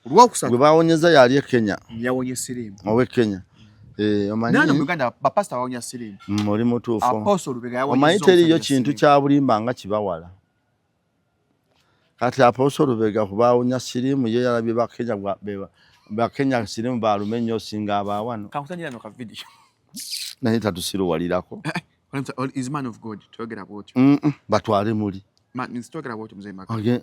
Gwe bawonyeza yali e Kenya. Yawonye sirimu. Owe Kenya. Omanyi. Nano Uganda bapasta bawonya sirimu. Oli mutuufu. Apostle Lubega yawonye. Omanyi teriyo kintu kya bulimba nga kibawala. Kati Apostle Lubega kubawonya sirimu ye yalabye ba Kenya ba Kenya sirimu balume nnyo singa abawano. Kakutanira no ka video. Naye tatusiruwalirako. Is man of God twogera bwotyo. Batwale muli. Man is talking about mzee Maka. Okay.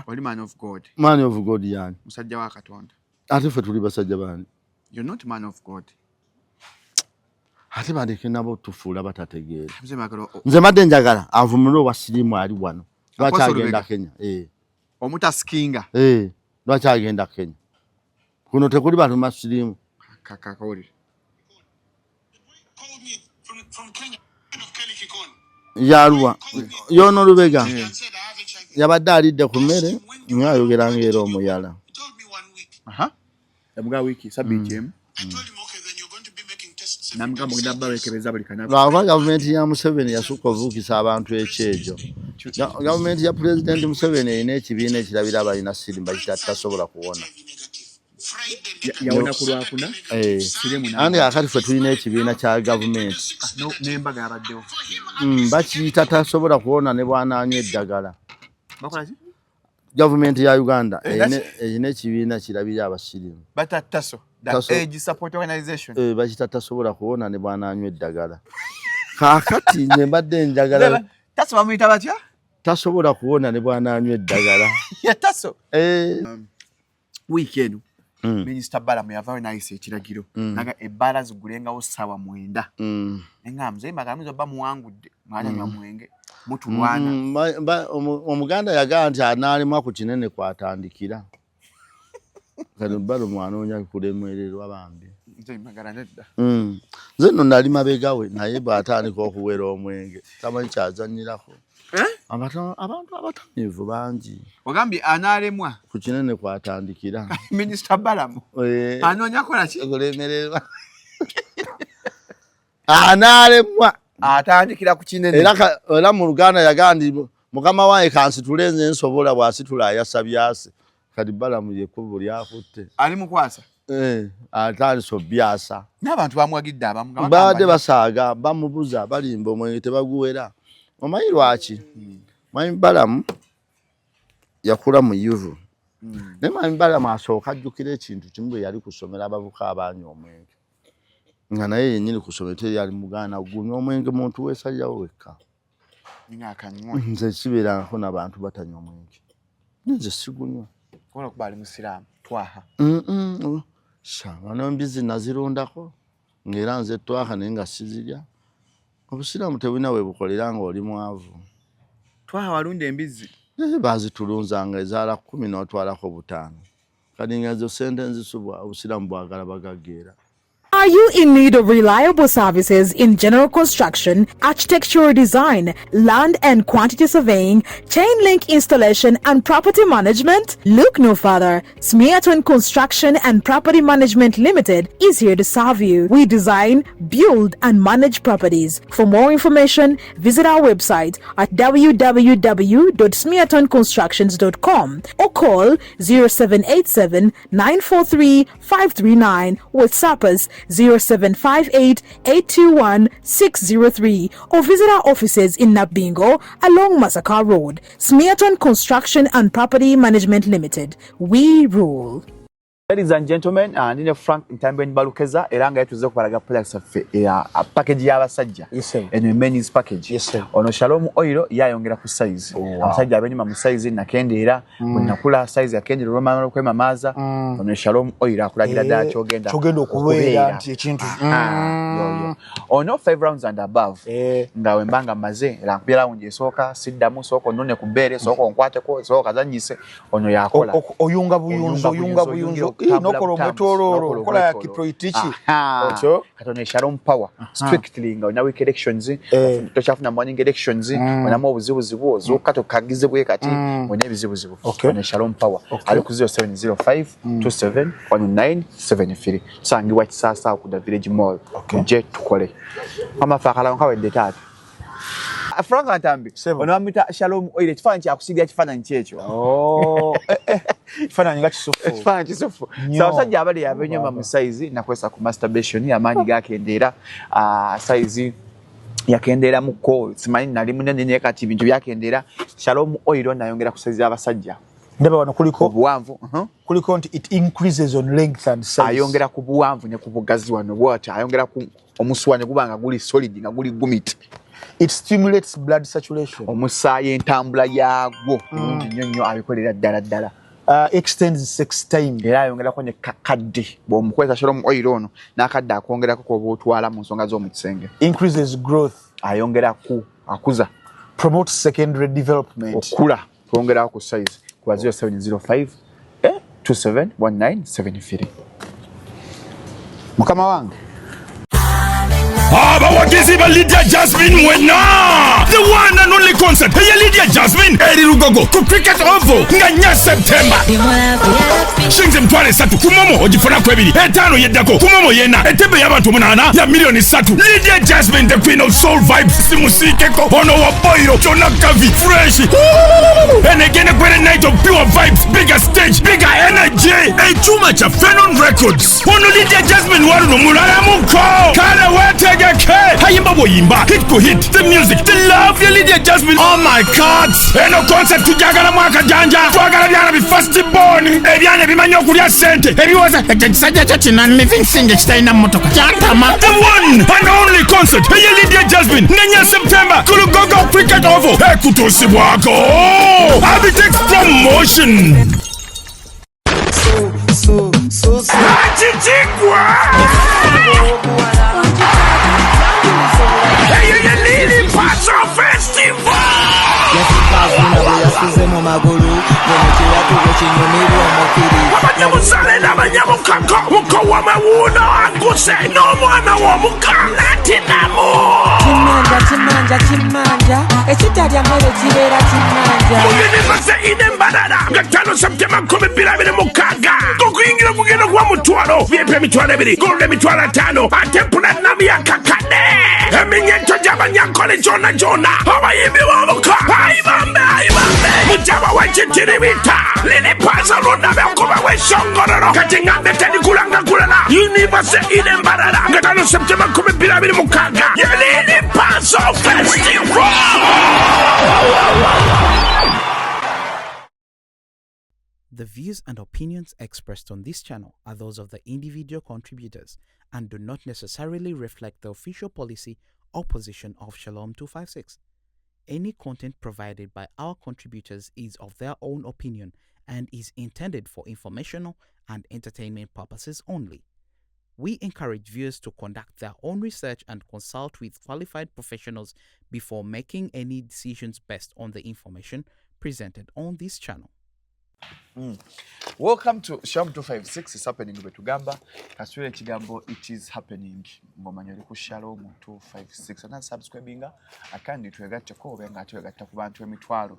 Oli man of God. Man of God yani. Musajja wa Katonda. Ate fe tuli basajja bani. You're not man of God. Ate badeke nabo tufuula batategeera. Mzee Maka. Nze madde njagala avumule wasirimu ali wano. Lwaki agenda Kenya? Omutaskinga. Lwaki agenda Kenya? Kuno tekuli bantu masirimu. Kakakoli. From Kenya, of Kelly Kikon. Yalwa. Yono Lubega. Yabadde alidde ku mmere nga ayogera ng'era omuyala. He told me 1 week. Yamuga wiki sabiti emu. I told him, okay, then you're going to be making tests. Namugamba ogenda balekebeza buli kanafu. Lwava gavumenti ya Museveni yasukka obuukisa abantu ekyejo. Gavumenti ya President Museveni erina ekibiina ekirabira abalina sirimu bakitasobola kuwona. Yawona kulwakuna. Andi akati ffe tulina ekibiina kya gavumenti. N'embaga yabaddewo. Bakiyita tasobola kuwona ne bw'anaanywa eddagala. Bakola ki? Gavumenti ya Uganda erina ekibiina kirabira abasirimu. Taso. The Age Support Organization. Bakiyita tasobola kuwona ne bw'anaanywa eddagala. Kaakati nze mbadde njagala. Taso bamuyita batya? Tasobola kuwona ne bw'anaanywa eddagala. Ya Taso. Weekend. Minister Balamu yavaayo n'ayisa ekiragiro naga ebbaala zigulengawo ssaawa 9. Nga mzee Maka ba muwangudde mwanywa mwenge mutulwana. Omuganda yagamba nti anaalemwa ku kinene kwatandikira. Kati Balamu anoonya kulemererwa bambi. Mzee Magala nedda. Nze nno nali mabegawe naye bw'atandika okuwera omwenge tamanyi kyazannyirako. Abantu abatamiivu bangi. Ogambye anaalemwa ku kinene kwatandikira. Minister Balamu anoonya kola ki? Okulemererwa. Anaalemwa atandikira ku kinene. Era mu Luganda yagamba nti mukama wange kansitule nze nsobola bw'asitula ayasabyase. Kati Balamu yekkubo lyakutte. Ali mukwasa? Atandise byasa. N'abantu bamwagidde abamu. Baadde basaaga bamubuza balimba omwenge tebaguwera. Omanyi lwaki? Mwami Balamu yakula mu Yuvu. Ne Mwami Balamu asooka ajjukira ekintu kimu bwe yali kusomera abavuka abanywa omwenge. Nga naye yennyini kusomera teri yali muganda gunywa omwenge muntu weesalirawo wekka. Nze sibeerangako n'abantu batanywa omwenge. Nze sigunywa. Kola kuba ali musiraamu twaha. Wano mbizi nazirundako ng'era nze twaha naye nga sizirya. Obusiraamu tebulina we bukolera ng'oli mwavu. Twaha walunda embizi? Baazitulunzanga ezaala 10 n'otwalako 5. Kati nga ezo ssente nzisubwa obusiraamu bwagala bagaggeera. Are you in need of reliable services in general construction, architectural design, land and quantity surveying, chain link installation, and property management? Look no further. Smeaton Construction and Property Management Limited is here to serve you. We design, build, and manage properties. For more information, visit our website at www.smeatonconstructions.com or call 0787 943 539 with SAPAS 0758 821 603 or visit our offices in Nabingo along Masaka Road. Smeaton Construction and Property Management Limited. We rule. Ladies and gentlemen, nine Frank Ntambwe Balukeza eranga yetuze okubalaga products affe package y'abasajja. Eno men's package. Ono Shalom Oil yayongera ku size. Abasajja abenyuma mu size nakendeera nakula size yakendera olw'amala okwemamaza. Ono Shalom Oil akulagira ddala kyogenda okubeera nti ekintu. Ono 5 rounds and above. Nga wembanga maze era mpira unje soka siddamu soko none ku bere soko nkwateko soko kazanyise ono yakola. Oyunga buyunzo. Nokolo metololo kola ya kiproitichi ocho katone Shalom Power strictly nga na week elections tochafuna morning elections wana mo buzibu zokato kagize bwe kati wona ebizibu ne Shalom Power ali ku 0705 27 1973 sangi wa kisasa ku the village mall je tukole kama fakala nkawe detatu Frank Ntambi ono amita Shalom Oil kifanyi kya kusiga kifanyi kyecho Fana nga kisofu. Fana kisofu. Abasajja abali yabenyoma mu size nakwesa ku masturbation amaanyi gakendera size yakendera muko simanyi nali munene ne kati ibintu byakendera Shalom Oil nayongera ku size abasajja. Ndaba wano kuliko buwanvu kuliko nti it increases on length and size. Ayongera ku buwanvu ne ku bugazi wano bwata ayongera ku omuswane gubanga guli solid nga guli gumit. It stimulates blood saturation. Omusaayi entambula yagwo nnyo abikolera ddala. Extends sex time. Era ayongera ko ne kakadde bw'omukwesa Shalom Oil ono n'akadde akongerako ko bw'otwala mu nsonga z'omu kisenge. Increases growth. Ayongera ku akuza. Promotes secondary development. Okula twongera ku size kwa 0705 271973. Mukama wange abawagizi ba Lydia Jasmine wena the one and only concert hey Lydia Jasmine eri Lugogo ku Cricket Oval nga nya September shinze mtwale 3 kumomo ogifuna ku 2 5 yeddako kumomo yena etebe y'abantu 8 ya milioni 3 Lydia Jasmine the queen of soul vibes simusikeko ono wa boiro Jona Kavi fresh and again a great night of pure vibes bigger stage bigger energy echuma cha Phenon Records ono Lydia Jasmine waruno mulala muko kale wete Hayimba boyimba, hit to hit, the music, the love, ya Lydia Jasmine. Oh my God! Eno concert tujagala mwaka janja. Twagala byana bi first born. Ebyana bimanyo kulya sente. Ebiwaza ekisajja kyakina living singe kitaina motoka. Kyantama. The one and only concert. Ya Lydia Jasmine. Nenya September. Kulugogo Cricket Oval. Ekutosibwako. Abitex promotion. So. Achijigwa. Lili Paso Festival! Abanyamusale n'abanyamukako muko w'amawuno anguse n'omwana w'omukalatinamu kimanja ekitalya mmere kibeera kimanja muyunivaze inembalala nga 5 Septemba 2026 kokuyingira kugenda kuwa mutwalo vip emitwalo 2 gold emitwalo 5 ate platinum yakakane eminyeto gy'abanyankole jona abayimbi b'omuka ayibambe mujaba w'ekitiribita Lili Paso lundabe okuba w'eshongololo kati ngambe tedikulanga kulala universe inembalala nga 5 Septemba 2026 ye Lili Paso Festival. The views and opinions expressed on this channel are those of the individual contributors and do not necessarily reflect the official policy or position of Shalom 256. Any content provided by our contributors is of their own opinion and is intended for informational and entertainment purposes only. We encourage viewers to conduct their own research and consult with qualified professionals before making any decisions based on the information presented on this channel. Welcome to Shalom 256. It's happening with Tugamba. Kaswele Chigambo, it is happening. Ngomanyoli ku Shalom 256. Ana subscribinga akandi twegatta ko benga twegatta ku bantu emitwalo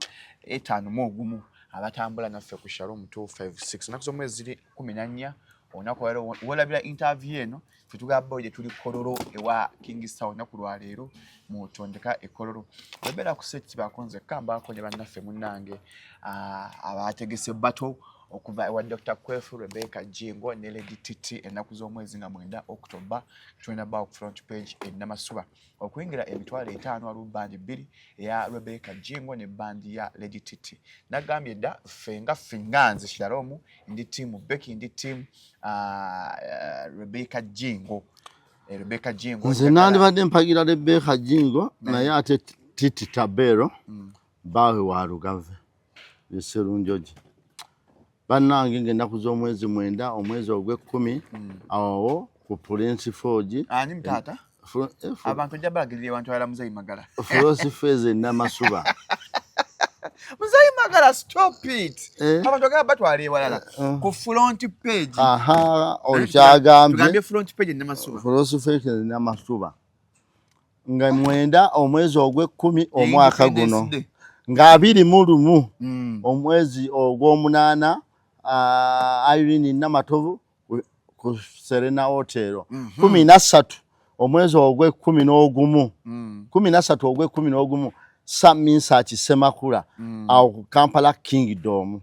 5 mu gumu abatambula naffe ku Shalom 256. Nakuzo mwezi 14 onako era wolabira interview eno Tugamba oje tuli Kololo ewa Kingstown naku lwaleero mu tondeka ekololo. Bebera ku set bakonze kamba akonye bannaffe munnange abategese battle okuva wa Dr. Kwefu Rebecca Jingo ne Lady Titi enaku z'omwezi nga 9 October twina ba ku front page enamasuba okuyingira emitwalo 5 walu bandi 2 ya Rebecca Jingo ne bandi ya Lady Titi nagambye da fenga finganze Shalom ndi team Becky ndi team Rebecca Jingo Rebecca Jingo nze nandi badde mpagira Rebecca Jingo naye ate Titi Tabero bawe wa Rugave Serunjoji bannange ngenda kuzo omwezi 9 omwezi ogwe-10 awo ku Prince Forge ani mtata abantu jabagirire abantu ala Muzayi Magala Frosi Feze namasuba Muzayi Magala stop it abantu gaba batwali walala ku front page onchagambye tugambye front page namasuba Frosi Feze namasuba nga 9 omwezi ogwe-10 omwaka guno nga 21 omwezi ogw'omunana Irene Namatovu ku Serena Hotel 13 omwezi ogwe-11 13 ogwe-11 Sami Nsaki Semakula awo ku Kampala Kingdom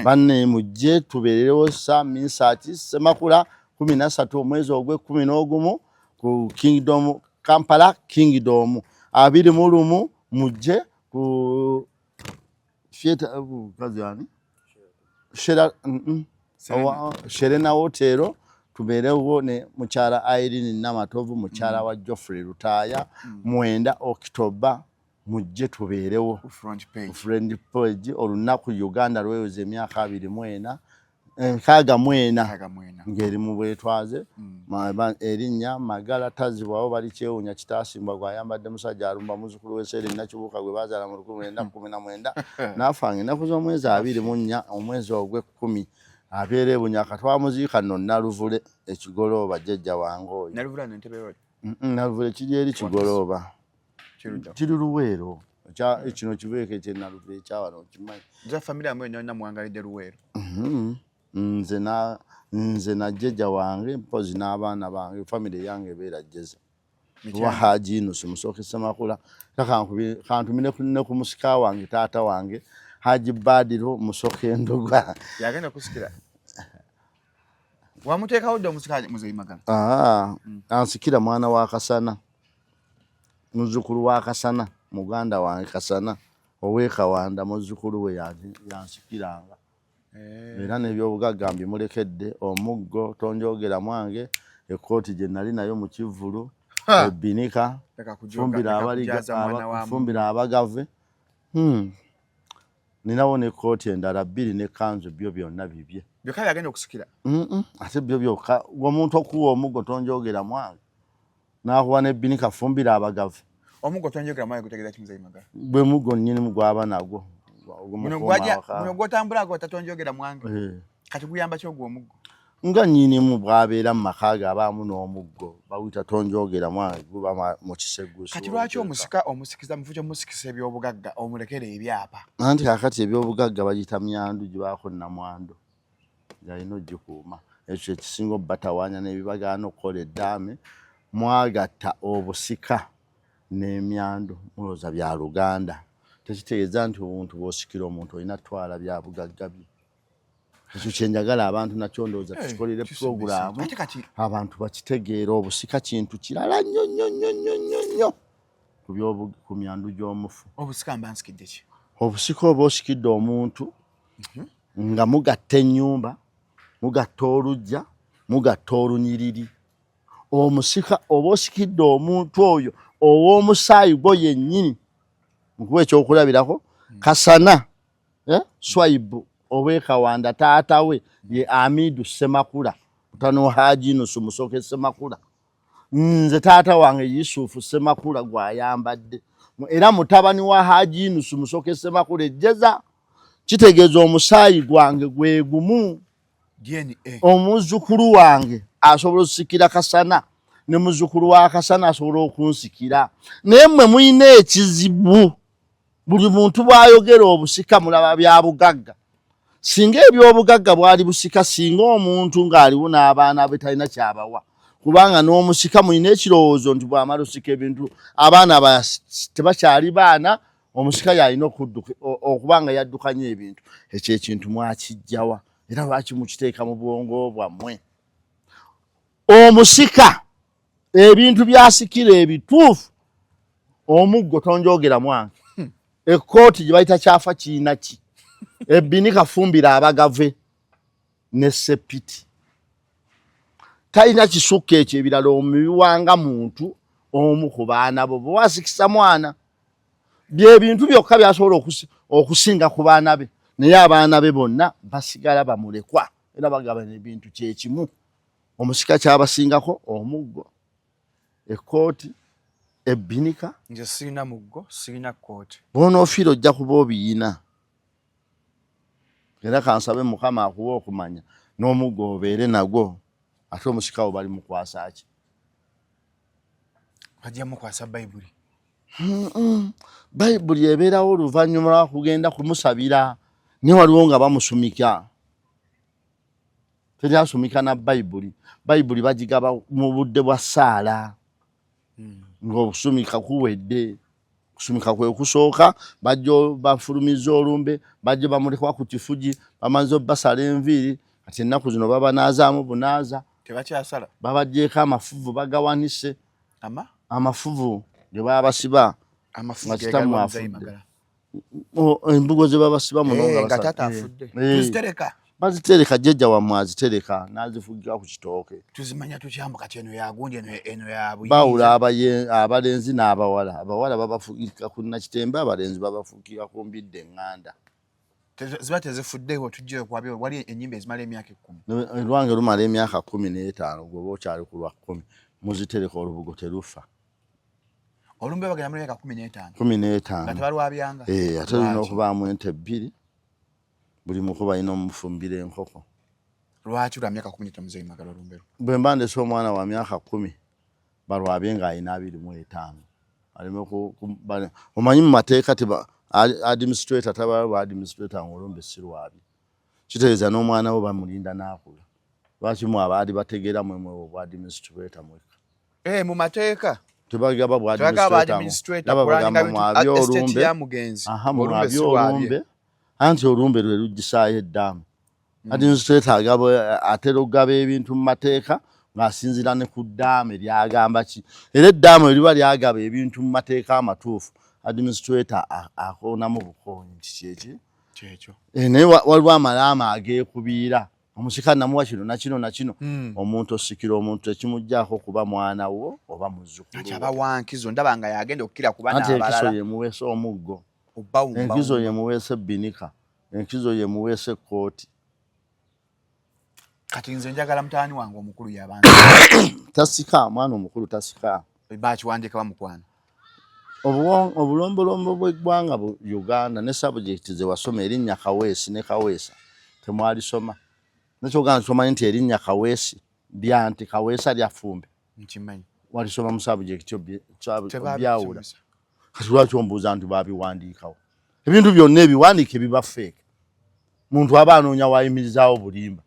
banne mujje tubererewo Sami Nsaki Semakula 13 omwezi ogwe 11 ku Kingdom Kampala Kingdom 21 mujje ku theater kazi yani Serena Hotel tuberewo ne mukyala Irene Namatovu mukyala wa Geoffrey Rutaya 9 October mujje tuberewo friend page olunaku Uganda lweyoze emyaka 24 kaga mwena ngeri mu bwetwaze erinnya Magala tazibwawo bali kyewunya kitasimbwa gwayambadde musajja alumba muzukulu w'esere nakibuka gwe bazaala mu 1919 nafange nakuzo omwezi 24 omwezi ogwe 10 abeere bunyaka twamuziika nno Naluvule ekigolooba jjajja wange oyo Naluvule ntebe road Naluvule kiri eri kigolooba kiri Luweero kino kibeeke kye Naluvule ekyawano kimanyi nza familia amwe nyonna muwangalidde Luweero nze na jjajja wange mpozi n'abaana bange family yange beera jjeze wa Haji Yunus Musoke Semakula kantumire ne ku musika wange taata wange Haji Badiro Musoke Ndogwa yagenda kusikira wamuteekawo dda omusika Muzeyi Magala ansikira mwana wa Kasana muzukulu wa Kasana muganda wange Kasana ow'Ekawanda muzukulu we yansikiranga era n'ebyobugagga mbimulekedde omuggo tonjogera mwange ekkooti gye nali nayo mu Kivulu ebinika fumbira abagave ninawo n'ekkooti endala 2 n'ekkanzu byo byonna bibye byokka yagenda okusikira ate byo byokka omuntu okuwa omuggo tonjogera mwange n'akuwa n'ebinika fumbira abagave omuggo tonjogera mwange gutegeeza ki Muzeyi Magala bwe muggo nnyini gwaba nagwo muno gwotambula gwo tatonjogera mwange kati guyamba ki ogwo omuggo nga nnyinimu bwabeera mu maka ge abaamu n'omuggo bawita tonjogera mwange guba mu kiseguso kati lwaki omusikiza mufu ky'omusikisa ebyobugagga omulekera ebyapa anti kakati ebyobugagga bagita myandu gye baako namwandu yalina ogikuuma ekyo ekisinga obbatawaanya n'ebibagaana okukola eddaame mwagatta obusika n'emyandu mulooza bya Luganda tekitegeeza nti obuntu bw'osikira omuntu olina twala bya bugagga bye ekyo kyenjagala abantu nakyo ndowooza tukikolere puroguramu abantu bakitegeera obusika kintu kirala nnyo ku myandu gy'omufu obusika mba nsikidde ki obusika oba osikidde omuntu nga mugatta ennyumba mugatta oluggya mugatta olunyiriri omusika oba osikidde omuntu oyo ow'omusaayi gwo yennyini mukuba ekyokulabirako Kasana Swaibu ow'Ekawanda taata we ye Amidu Semakula mutano Haji Yunus Musoke Semakula nze taata wange Yusufu Semakula gwayambadde era mutabani wa Haji Yunus Musoke Semakula ejjeza kitegeeza omusaayi gwange gwe gumu omuzukulu wange asobola osikira Kasana ne muzukulu wa Kasana asobola okunsikira naye mmwe muyina ekizibu buli muntu bwayogera obusika mulaba bya bugagga singa ebyobugagga bwali busika singa omuntu ng'aliwo n'abaana be talina kyabawa kubanga n'omusika mulina ekirowoozo nti bw'amala osika ebintu abaana tebakyali baana omusika yalina okubanga yaddukanya ebintu ekyo ekintu mwakijjawa era lwaki mukiteeka mu bwongo bwammwe omusika ebintu byasikira ebituufu omuggo tonjogera mwange ekkooti gye bayita kyafa kiina ki ebinika fumbira abagave ne sepiti talina kisukka ekyo ebirala omubiwanga muntu omu ku baana bo bwe wasikisa mwana byebintu byokka byasobola okusinga ku baana be naye abaana be bonna basigala bamulekwa era bagabana ebintu kyekimu omusika kyabasingako omuggo ekkooti ebinika nze sirina muggo sirina kkooti bw'onoofiira ojja kuba obiyina era kansabe Mukama akuwa okumanya n'omuggo obeere nagwo ate omusikawo bali mukwasa ki bajja mukwasa Bayibuli Bayibuli ebeerawo oluvannyuma lwa kugenda kumusabira ne waliwo nga bamusumika teri asumika na Bayibuli bagigaba mu budde bwa ssaala ng'obusumika kuwedde kusumika kwe kusooka bajjo bafulumiza olumbe bajjo bamulekwa ku kifugi bamanzo basala enviiri ati ennaku zino baba naazaamu bunaaza tebakyasala babajjeeko amafuvu bagawanise amafuvu ge baba basiba amafuvu kitamu afudde embugo ze baba basiba muno nga tata afudde tuzitereka bazitereka jjajja wammwe azitereka n'azifugira ku kitooke tuzimanya tukyambu kati eno yagundi eno yabuyi bawula abalenzi n'abawala abawala babafugika ku nakitembe abalenzi babafugika ku mbidde eŋŋanda ziba tezifuddewo tujjeyo kwabyo wali ennyimba ezimala emyaka 10 lwange lumala emyaka 15 gwoba okyali ku lwa 10 muzitereka olubugo terufa olumbe bagenda mu myaka 15 nga tebalwabyanga ate olina okubaamu ente 2 buli muko balina omufumbira enkoko lwaki lwa myaka 15 muzeyi magala olumbero bwe mba ndese omwana wa myaka 10 balwabye ng'alina 25 alime omanyi mu mateeka administrator tabalwa administrator ng'olumbe sirwabye kitegeeza n'omwana we bamulinda n'akula lwaki mu abaali bategeera mwemwe obwa administrator mweka mu mateeka tebagaba bwa administrator olumbe anti olumbe lwe luggisaayo eddamu administrator agaba atera okugaba ebintu mu mateeka ng'asinziira ne ku ddamu eryagamba ki era eddamu eriba lyagaba ebintu mu mateeka amatuufu administrator akoonamu bukoonyi nti kyekyo naye waliwo amalaama ageekubiira omusika namuwa kino nakino nakino omuntu osikira omuntu ekimuggyako kuba mwana wo oba muzzukulu ati abawankizo ndaba nga yagenda okukkira kuba n'abalala anti enkizo yemuweesa omuggo enkizo yemuweesa ebbinika enkizo yemuweesa ekkooti kati nze njagala mutaani wange omukulu y'abantu tasika mwana omukulu tasika bakiwandiika bamukwana obulombolombo bw'eggwanga Uganda ne sabjekiti ze wasoma erinnya Kaweesi ne Kaweesa temwalisoma nekyoganda tumanyi nti erinnya Kaweesi lyanti Kaweesa lyafumbe nkimanyi walisoma mu sabjekiti byawula kati lwaki ombuuza nti baabiwandiikawo ebintu byonna ebiwandiike biba feeke muntu aba anoonya wayimirizaawo bulimba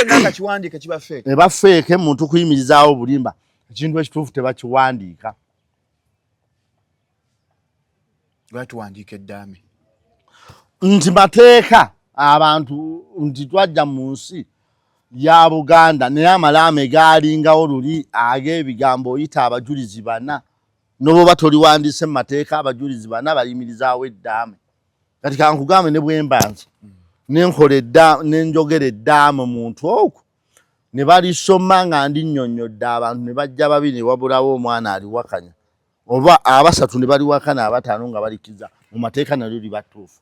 nanga kiwandiike kiba feeke eba feeke muntu kuyimirizaawo bulimba ekintu ekituufu tebakiwandiika lwatuwandiika eddaame nti mateeka abantu nti twajja mu nsi ya Buganda naye amalaame gaalingawo luli ag'ebigambo oyita abajulizi 4 n'oba toliwandiise mu mateeka abajulizi 4 bayimirizaawo eddaame kati kankugambe ne bwembanza nenjogera eddaame muntu okwo ne balisoma nga ndi nnyonnyodde abantu ne bajja 2 ne wabulawo omwana aliwakanya oba 3 ne baliwakana 5 nga balikiza mu mateeka nalyo libatuufu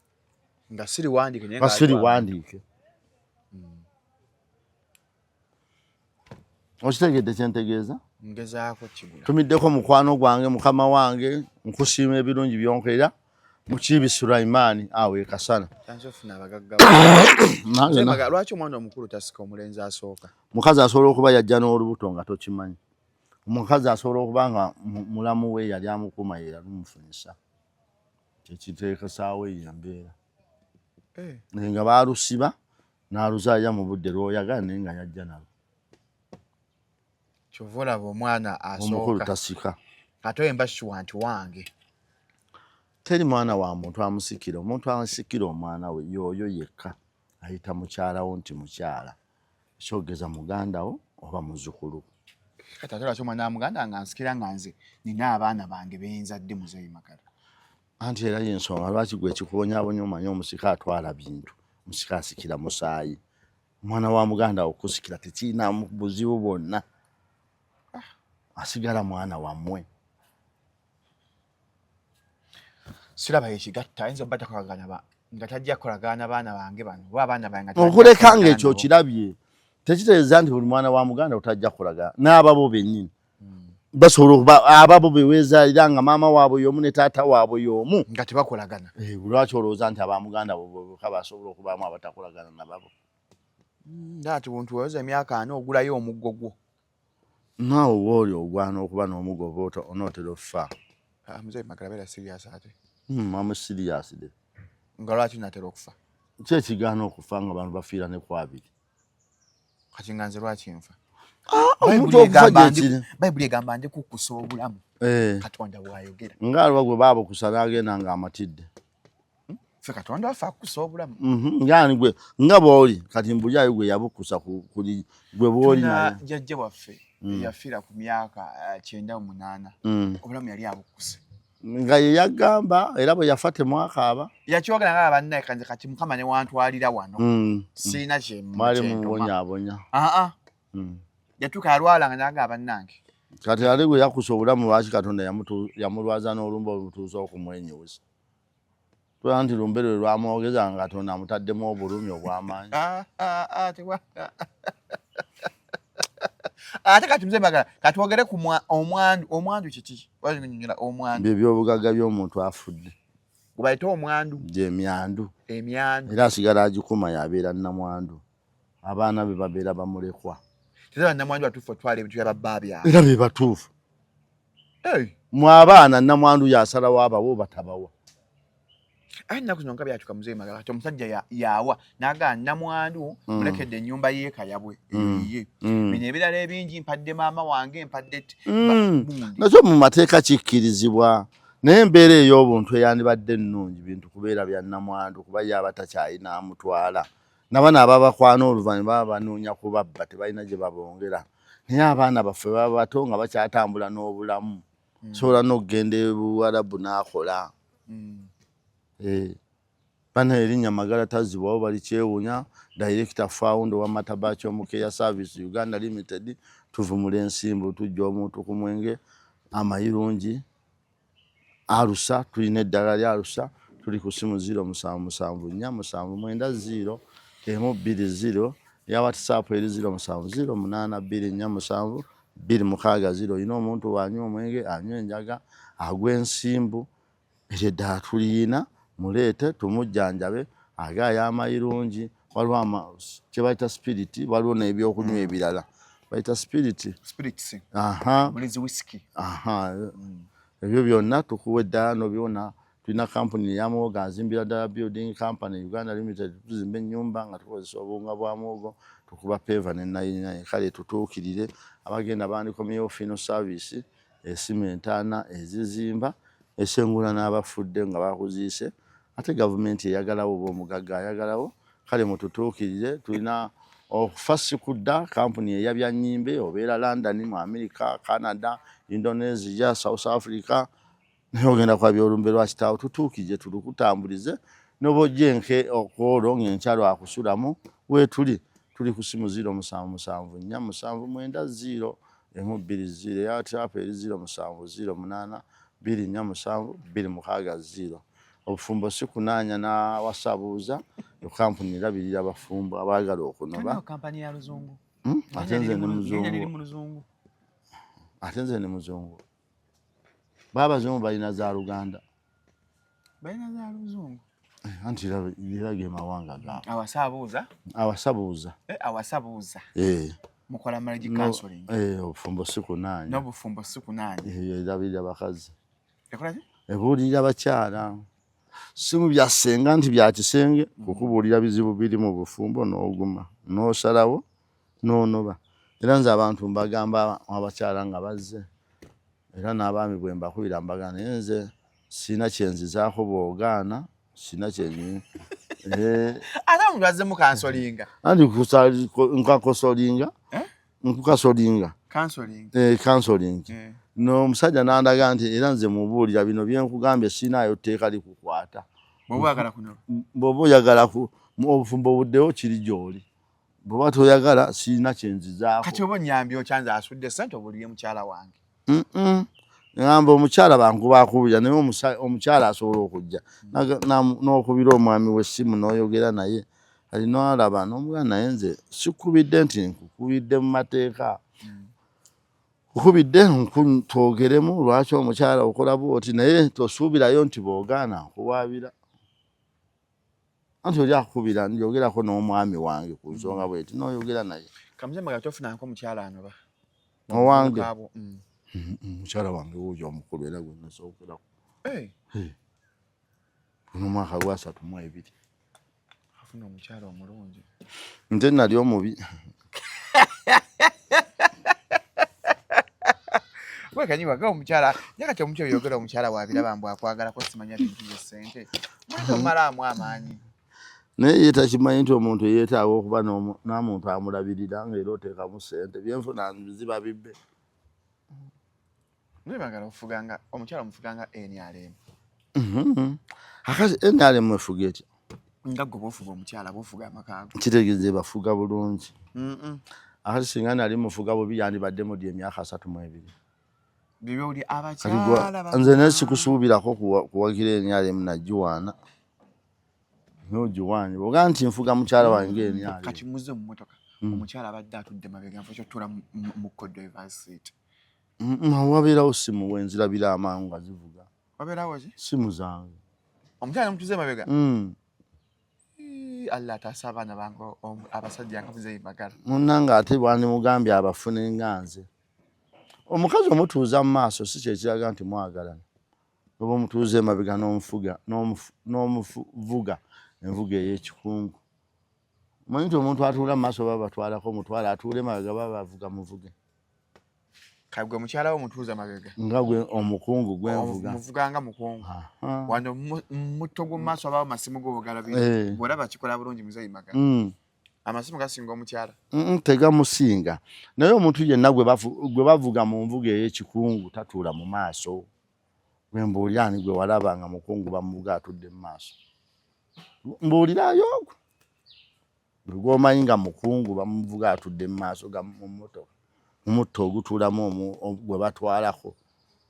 nga siriwandiike naye nga siriwandiike okitegedde kyentegeeza ngezaako kibula tumiddeko mukwano gwange mukama wange nkusiima ebirungi byonkerera Mukiibi Sulaiman awe kasana tanzofuna abagagga lwaki omwana omukulu tasika omulenzi asooka mukazi asobola okuba yajja n'olubuto nga tokimanyi omukazi asobola okuba nga mulamu we yali amukuuma ye yalumufunyisa kyekiteekesaawo eyo embeera nga baalusiba n'aluzaaya mu budde lw'oyagala naye nga yajja nalo kyova olaba omwana asooka omukulu tasika ate oyemba kiwanti wange teri mwana wa muntu amusikira omuntu amusikira omwana we yoyo yekka ayita mukyalawo nti mukyala ekyogeza mugandawo oba muzzukulu kati ate lwaki omwana wa muganda nga nsikira nga nze nina abaana bange benzadde muzeeyi Magala anti era yensonga lwaki gwe kikubonyaabonya omanyi omusika atwala bintu omusika asikira musaayi omwana wa muganda okusikira tekirina buzibu bwonna asigala mwana wammwe siraba ekigatta ayinza obba takolagana nga tajja kukolagana baana bange bano oba abaana bange okuleka ng'ekyo kirabye tekitegeeza nti buli mwana wa muganda otajja kukolagana n'ababo bennyini basobola okuba ababo beweezaalira nga maama waabwe y'omu ne taata waabwe y'omu nga tebakolagana lwaki olowooza nti abamuganda boka basobola okubaamu abatakolagana nababo ati buntu weweza emyaka 4 ogulayo omuggo gwo naawe wooli ogwana okuba n'omuggo oba onootera okufa muzeeyi Magala beera serious ate mamu serious de nga lwaki natera okufa kyekigaana okufa nga abantu bafiira ne ku 2 kati nga nze lwaki nfa omuntu okufa gyekiri bayibuli egamba ndi kukkusa obulamu Katonda bw'ayogera ngaalwa gwe baabo kusala agenda ng'amatidde ffe Katonda waffe akukusa obulamu ngani gwe nga bw'oli kati mbulyayo gwe yabukusa kuli gwe bw'oli naye jjajja waffe yafiira ku myaka 98 obulamu yali abukuse nga ye yagamba era bwe yafa temwakaaba yakyogera nga bannaye kati Mukama ne wantwalira wano siina mwali mubonyaabonya yatuuka alwala nga n'agamba bannange kati ali gwe yakusa obulamu lwaki Katonda yamulwaza n'olumba olutuusa okumwenyuuza tula nti lumbe lwe lwamwogeza nga Katonda amutaddemu obulumi obw'amaanyi ate kati mzee bagala katwogere ku omwandu kiki bye byobugagga by'omuntu afudde gubayita omwandu gy'emyandu era asigala agikuma yabeera nnamwandu abaana be babeera bamulekwa tezaba nnamwandu batuufu otwala ebintu byababbaabya era be batuufu mu abaana nnamwandu yasalawo abawo batabawa ayi nnaku zino nga byatuka mzee magala kati omusajja yawa naga nnamwandu mulekedde ennyumba y'ekayabwe eyiye bino ebirala ebingi mpadde maama wange mpadde nakyo mu mateeka kikkirizibwa naye embeera ey'obuntu eyandibadde ennungi bintu kubeera bya nnamwandu kuba ye aba takyalina amutwala nabano ababakwana oluvannyuma baba banoonya kubabba tebalina gye babongera naye abaana baffe baba bato nga bakyatambula n'obulamu sobola n'okugenda ebuwarabu n'akola bana erinnya Magala tazibwawo bali kyewunya director founder wa Matabachi Omukeya Service Uganda Limited tuvumula ensimbu tujja omuntu ku Mwenge amayirungi Arusa tulina eddala lya Arusa tuli ku simu 077470 ya WhatsApp eri 07082447 ino omuntu wanywa omwenge anywa enjaga agwa ensimbu eddala tulina mulete tumujjanjabe agaya amayirungi waliwo kyebayita spirit waliwo n'ebyokunywa ebirala bayita spirits mulizi whisky ebyo byonna tukuwa eddala nobyona tulina kampuni ya muwogo azimbira ddala building company Uganda Limited tuzimba ennyumba nga tukozesa obuwunga bwa muwogo tukuba peva ne kale tutuukirire abagenda bandikomyewo fino service esimu entaana ezizimba esengula n'abafudde nga bakuziise ate gavumenti eyagalawo bw'omugagga ayagalawo kale mututuukirire tulina okufasi kudda kampuni eyabyannyimbe obeera London mu America Canada Indonesia South Africa naye ogenda kwa byolumbe lwa kitaawo tutuukirire tulukutambulize noba ojjenke okwolwo ng'enkyalo akusulamu weetuli tuli ku simu 0774790120 ya WhatsApp eri 0708247260 obufumbo sikunanya na wasabuuza kampuni erabirira abafumbo abaagala okunoba kampani ya luzungu atenze ne muzungu babazungu balina za Luganda balina za luzungu anti era ge mawanga gaabo awasabuuza mukola marriage counseling obufumbo sikunanya n'obufumbo sikunanya erabirira bakazi ekolaje ebuulirira bakyala simu byasenga nti bya kisenge kukubuulira bizibu biri mu bufumbo n'oguma n'osalawo n'onoba era nze abantu mbagamba abakyala nga bazze era n'abaami bwe mbakubira mbagana nze sina kyenzizaako bw'ogaana sina kyenyi ate omuntu azzemu kansolinga anti nkukasolinga kansoling n'omusajja n'andaga nti era nze mubuulira bino bye nkugambye sinaayo tteeka likukwata bw'oba oyagala obufumbo buddewo kiri gy'oli bw'oba toyagala sirina kyenzizaako kati oba onnyambye okyanze asudde ssente obuulire mukyala wange ngamba omukyala bankubakubira naye omukyala asobola okujja n'okubira omwami w'essimu n'oyogera naye alina alaba n'omugana naye nze sikubidde nti nkukubidde mu mateeka ukubidde twogeremu lwaki omukyala okola bwoti naye tosuubirayo nti boogaana nkuwaabira anti oli akukubira njogerako n'omwami wange ku nsonga bweti n'oyogera naye kamuzemaga tofunanko omukyala anoba owange mukyala wange wuuyo omukulu era gwe nasookerako guno omwaka gwa 32 afuna omukyala omulungi nze nali omubi Kwa kanyiwa ga omukyala yakati omukyala yogera omukyala wabira bambu akwagala ko simanya bintu bye sente. Mwana omalamu amaanyi. Naye ye takimanyi nti omuntu yeetaaga okuba n'omuntu amulabirira ng'era oteekamu ssente byenfuna ziba bibbe. Nebagala ofuganga omukyala omufuganga NRM. Akati NRM efuga etya? Nga gwe bw'ofuga omukyala bw'ofuga amakaago. Kitegeeze bafuga bulungi. Akati singa nali mufuga bubi yandibadde mu emyaka 32. Bibe oli abakyala. Nze nesikusuubirako kuwagira NRM nagiwaana. Nogiwaanye bwoga nti nfuga mukyala wange NRM. Kati muze mu mmotoka. Omukyala abadde atudde mabega nfo kyotula mu co-driver's seat. Wabeerawo simu wenzirabira amangu nga zivuga. Wabeerawo ki? Simu zange. Omukyala mutuze mabega? Allah ataasa abaana bange abasajja nga buze magala. Munnanga ate bwani mugambye abafune nga nze. Omukazi omutuuza mu maaso si kyekiraga nti mwagalana. Oba omutuuze mabega n'omuvuga envuga ey'ekikungu. Manyi nti omuntu atuula mu maaso baba batwalako omutwala atuule mabega baba bavuga muvuge. Kagwe omukyala wo mutuuza mabega. Nga gwe omukungu gwenvuga. Muvuganga mukungu. Wano mutto gw'omu maaso abawo masimu g'obugalabire. Bw'olaba kikola bulungi muzeeyi magala. Amasimu gasinga omukyala. Tegamusinga. Naye omuntu yenna gwe bavuga mu nvuga ey'ekikungu tatuula mu maaso. Gwe mbuulirani gwe walabanga mukungu bamuvuga atudde mu maaso. Mbuulirayo ogwo. Gw'omanyi nga mukungu bamuvuga atudde mu maaso ga mu mmotoka. Omutto ogutuulamu gwe batwalako.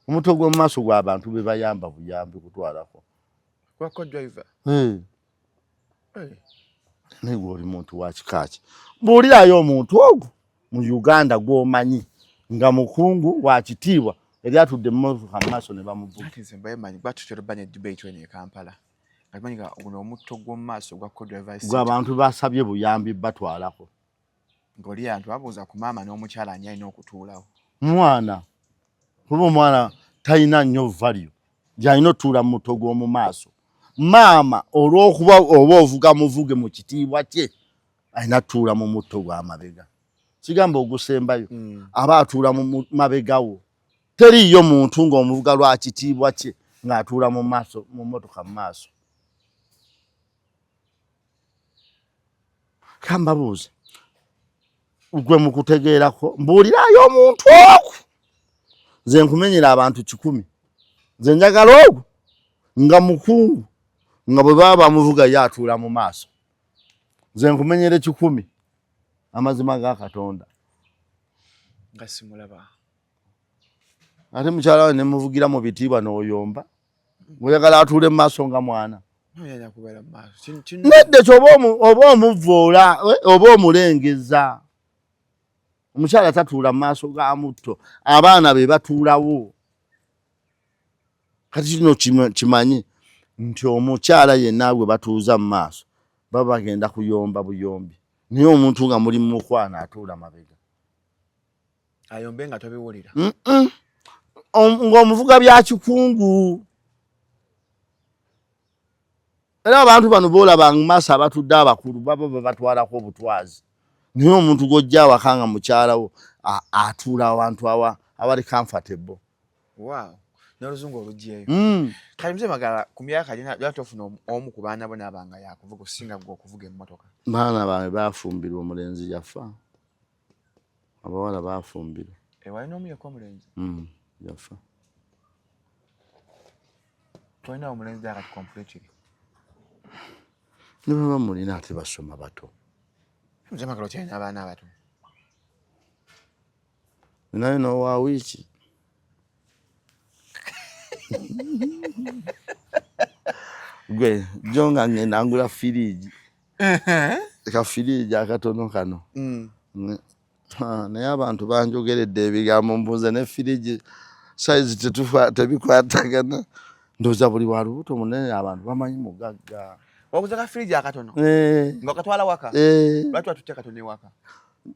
Omutto gw'omu maaso gw'abantu be bayamba buyambi kutwalako. Kwa co-driver? Naye gw'oli muntu wa kika ki? Mbuulirayo omuntu ogwo mu Uganda gw'omanyi nga mukungu wa kitiibwa eri atudde mu mmotoka mu maaso ne bamuvuga. Ate nze mbamanyi batutera banya debate wene e Kampala. Ngamanyi nga guno omutto gw'omu maaso gwa co-driver seat. Gw'abantu basabye buyambi batwalako. Ng'oli yantu abuuza ku maama n'omukyala ani alina okutuulawo. Mwana. Kuba omwana talina nnyo value. Gy'alina otuula mu mutto gw'omu maaso. Maama olw'okuba oba ovuga muvuge mu kitiibwa kye alina tuula mu mutto gw'amabega. Sigamba ogusembayo. Aba atuula mu mabegawo. Teriiyo muntu ng'omuvuga lwa kitiibwa kye ng'atuula mu maaso mu mmotoka mu maaso. Kambabuuze. Gwe mu kutegeerako mbuulirayo omuntu ogwo. Nze nkumenyera abantu 100. Nze njagala ogwo nga mukungu nga bwe baba bamuvuga yatuula mu maaso. Nze nkumenyere 100. Amazima ga Katonda. Nga simulaba. Ate mukyala we ne muvugira mu bitiibwa n'oyomba. Oyagala atuule mu maaso nga mwana. Noyanya kubeera mu maaso. Nedde oba omuvvoola oba omulengeza. Omukyala tatuula mu maaso ga mutto. Abaana be batuulawo. Kati kino kimanyi nti omukyala yenna gwe batuuza mu maaso baba bagenda kuyomba buyombi. Naye omuntu nga muli mu mukwana atuula mabega. Ayombe nga tobiwulira. Ng'omuvuga bya kikungu. Era abantu bano boolaba mu maaso abatudde abakulu baba babatwalako obutwazi. Naye omuntu gojja awaka nga mukyalawo atuula awantu awali comfortable. Wow. N'oluzungu oluggyeyo. Kati muze magala ku myaka gina lwaki ofuna omu ku baana bo n'abanga yakuvuga okusinga gwe okuvuga emmotoka. Baana bange baafumbirwa omulenzi yafa. Abawala baafumbirwa. Walina omu yekka omulenzi? Yafa. Tolina omulenzi akati completely. Ne baba mulina ate basoma bato. Muze magala okyalina abaana abato. Ninayo n'owa wiiki. Gwe jonga ngenda ngula firiji. Ka firiji akatono kano. Naye abantu banjogeredde ebigambo mbuuza ne firiji size tebikwatagana. Ndowooza buli wa lubuto munene abantu bamanyi mugagga. Wabuza ka firiji akatono? Nga okatwala waka? Lwaki watutte katono ewaka?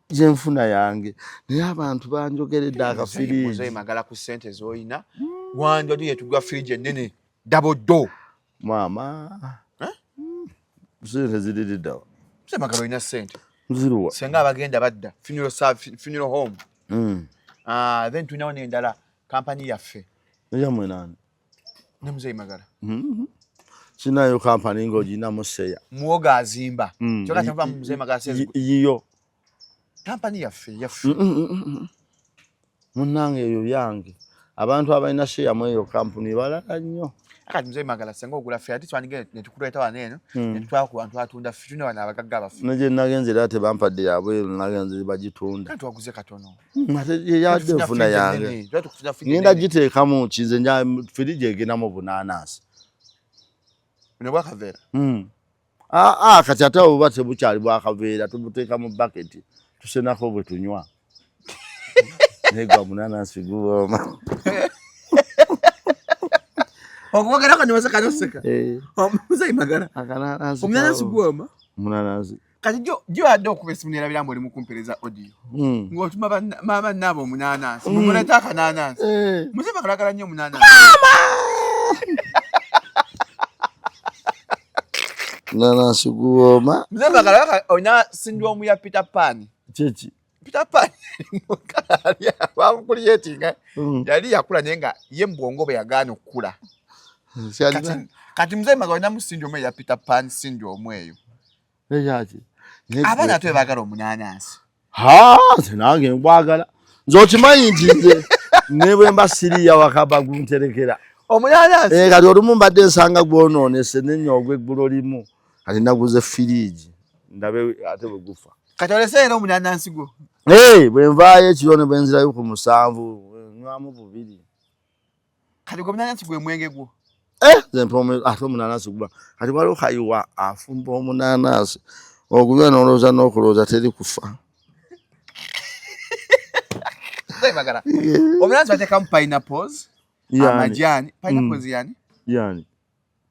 Je nfuna yange. Naye abantu banjogeredde akafiriji. Muzeeyi magala ku ssente z'olina. Wanjodi yetugwa firiji ennene. Double door. Mama. Ssente ziriri ddawa. Muzeeyi magala olina ssente. Ziruwa. Senga abagenda badda. Funeral home. Then tulinawo n'endala kampani yaffe eyamwe nani ne Muzeeyi Magala sinayo kampani ng'ogina museya muwoga azimba kyokka kyava mu Muzeeyi Magala yiyo kampani yaffe munnange eyo yange abantu abalina sheya mu eyo kampuni balala nnyo akati Muzeeyi Magala senga ogula ffe ati twanige ne tukuleeta wano eno ne tutwala ku bantu atunda ffe tune wano abagagga baffe naje nagenze era tebampadde yabwe nagenze bagitunda kati waguze katono ate yadde nfuna yange ngenda giteekamu kize nya firiji egenamu bunaanansi ne bwakaveera kati ate obuba tebukyali bwakaveera tubuteeka mu baketi tusenako bwe tunywa negwa bunaanansi guwooma okwogera ko niwaseka noseka Muzeeyi Magala omunanasi gwoma munanasi kati jo adde okuba esimu nerabira mbu oli mukumpereza audio ng'otuma bannaabo omunanasi mumuleeta akananasi Muzeeyi Magala agala nnyo omunanasi munanasi guwooma Muzeeyi Magala olina syndrome ya Peter Pan kyeki Peter Pan bamukuliyetinga yali yakula naye nga ye mbwongo bwe yagaana okukula kati Muzeeyi Magala olina mu syndrome ya Peter Pan syndrome eyo eyaki abaana ate baagala omunanasi nange nkwagala nze okimanyi nti nze ne bwe mba siriya wakaba gunterekera omunanasi kati olumu mbadde nsanga gwonoonese nennyogwa eggulo limu kati naguze firiji ndabe ate bwe gufa kati olese era omunanasi gwo bwe nvaayo ekiro ne bwe nzirayo ku 7 nywamu 2 kati gwe omunanasi gwe mwenge gwo ate omunanasi guba kati waliwo kayiwa afumba omunanasi ogulya n'olowooza n'okulowooza teri kufa Muzeeyi Magala omunanasi bateekamu pineapples amajani pineapples yani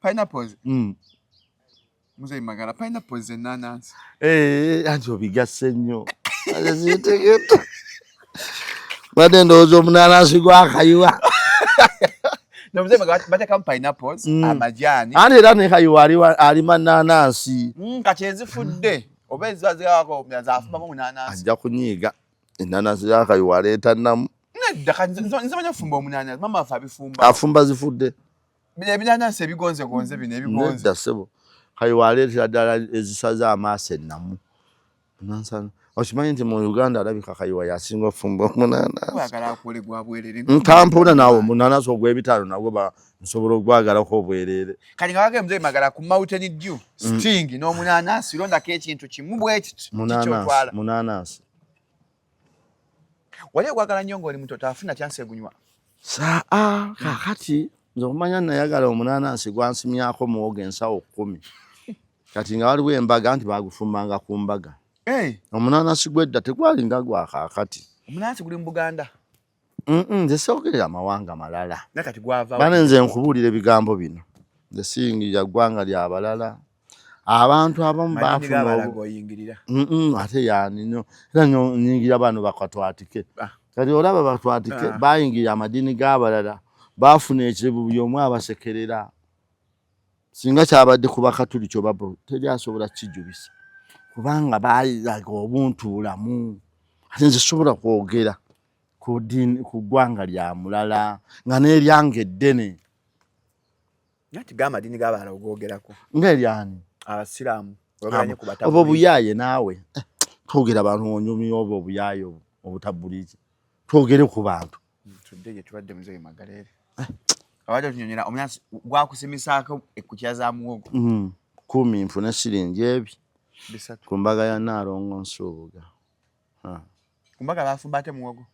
pineapples Muzeeyi Magala pineapples enanasi anti obigasse nnyo zitegeta badde ndowooza omunanasi gwakayiwa no Muzeeyi Magala bateekamu pineapples amajani ate era ne kayiwa alima nanansi kati ezifudde oba ezazirako zafumamu omunanasi ajja kunyiiga enanasi zakayiwa aleeta namu nedda nze manya fumba omunanasi mama afe abifumba afumba zifudde ebinanasi ebigonzegonze bino ebigonze nedda ssebo kayiwa aleetera ddala ezisaze amaaso ennamu okimanyi nti mu Uganda alabika kayiwa yasinga ofumba omunanasi wagala akole gwa bwerere ntampula naawe omunanasi ogw'ebitaano nagwo nsobola ogwagalako obwerere kati nga wage Muzeeyi Magala ku Mountain Dew sting n'omunanasi londako ekintu kimu bwekiti kikyotwala munanasi wali ogwagala nnyo ng'oli muto tafuna kyansi egunywa kakati nze okumanya nayagala omunanasi gwansimyako muwogo ensawo 10 kati nga waliwo embaga nti bagufumbanga ku mbaga omunanasi gwedda tegwalinga gwa kakati omunanasi guli mu Buganda nze soogerera amawanga malala nakati gwava bane nze nkubuulira ebigambo bino nze siyingirira ggwanga lya balala abantu abamu bafuna ate yanino era nyingira bano bakatwatike kati olaba batwatike bayingirira amadini g'abalala bafuna ekirevu buli omu abasekerera singa kyabadde kuba katuli kyobabo teri asobola kijubisa kubanga bayilaga obuntulamu ate nze sobola kwogera ku ggwanga lya mulala nga n'eryange eddene nati g'amadini g'abalala ogwogerako ng'eryani abasiraamu oba obuyaaye naawe twogera abantu onyumya oba obuyaaye obutabuliki twogere ku bantu tudde gye tubadde Muzeeyi Magala abadde tunyonyera omunanasi gwakusimisaako ekkutya za muwogo 10 nfune siringi ebi ku mbaga ya Naalongo Nsuubuga ku mbaga bafumba ate muwogo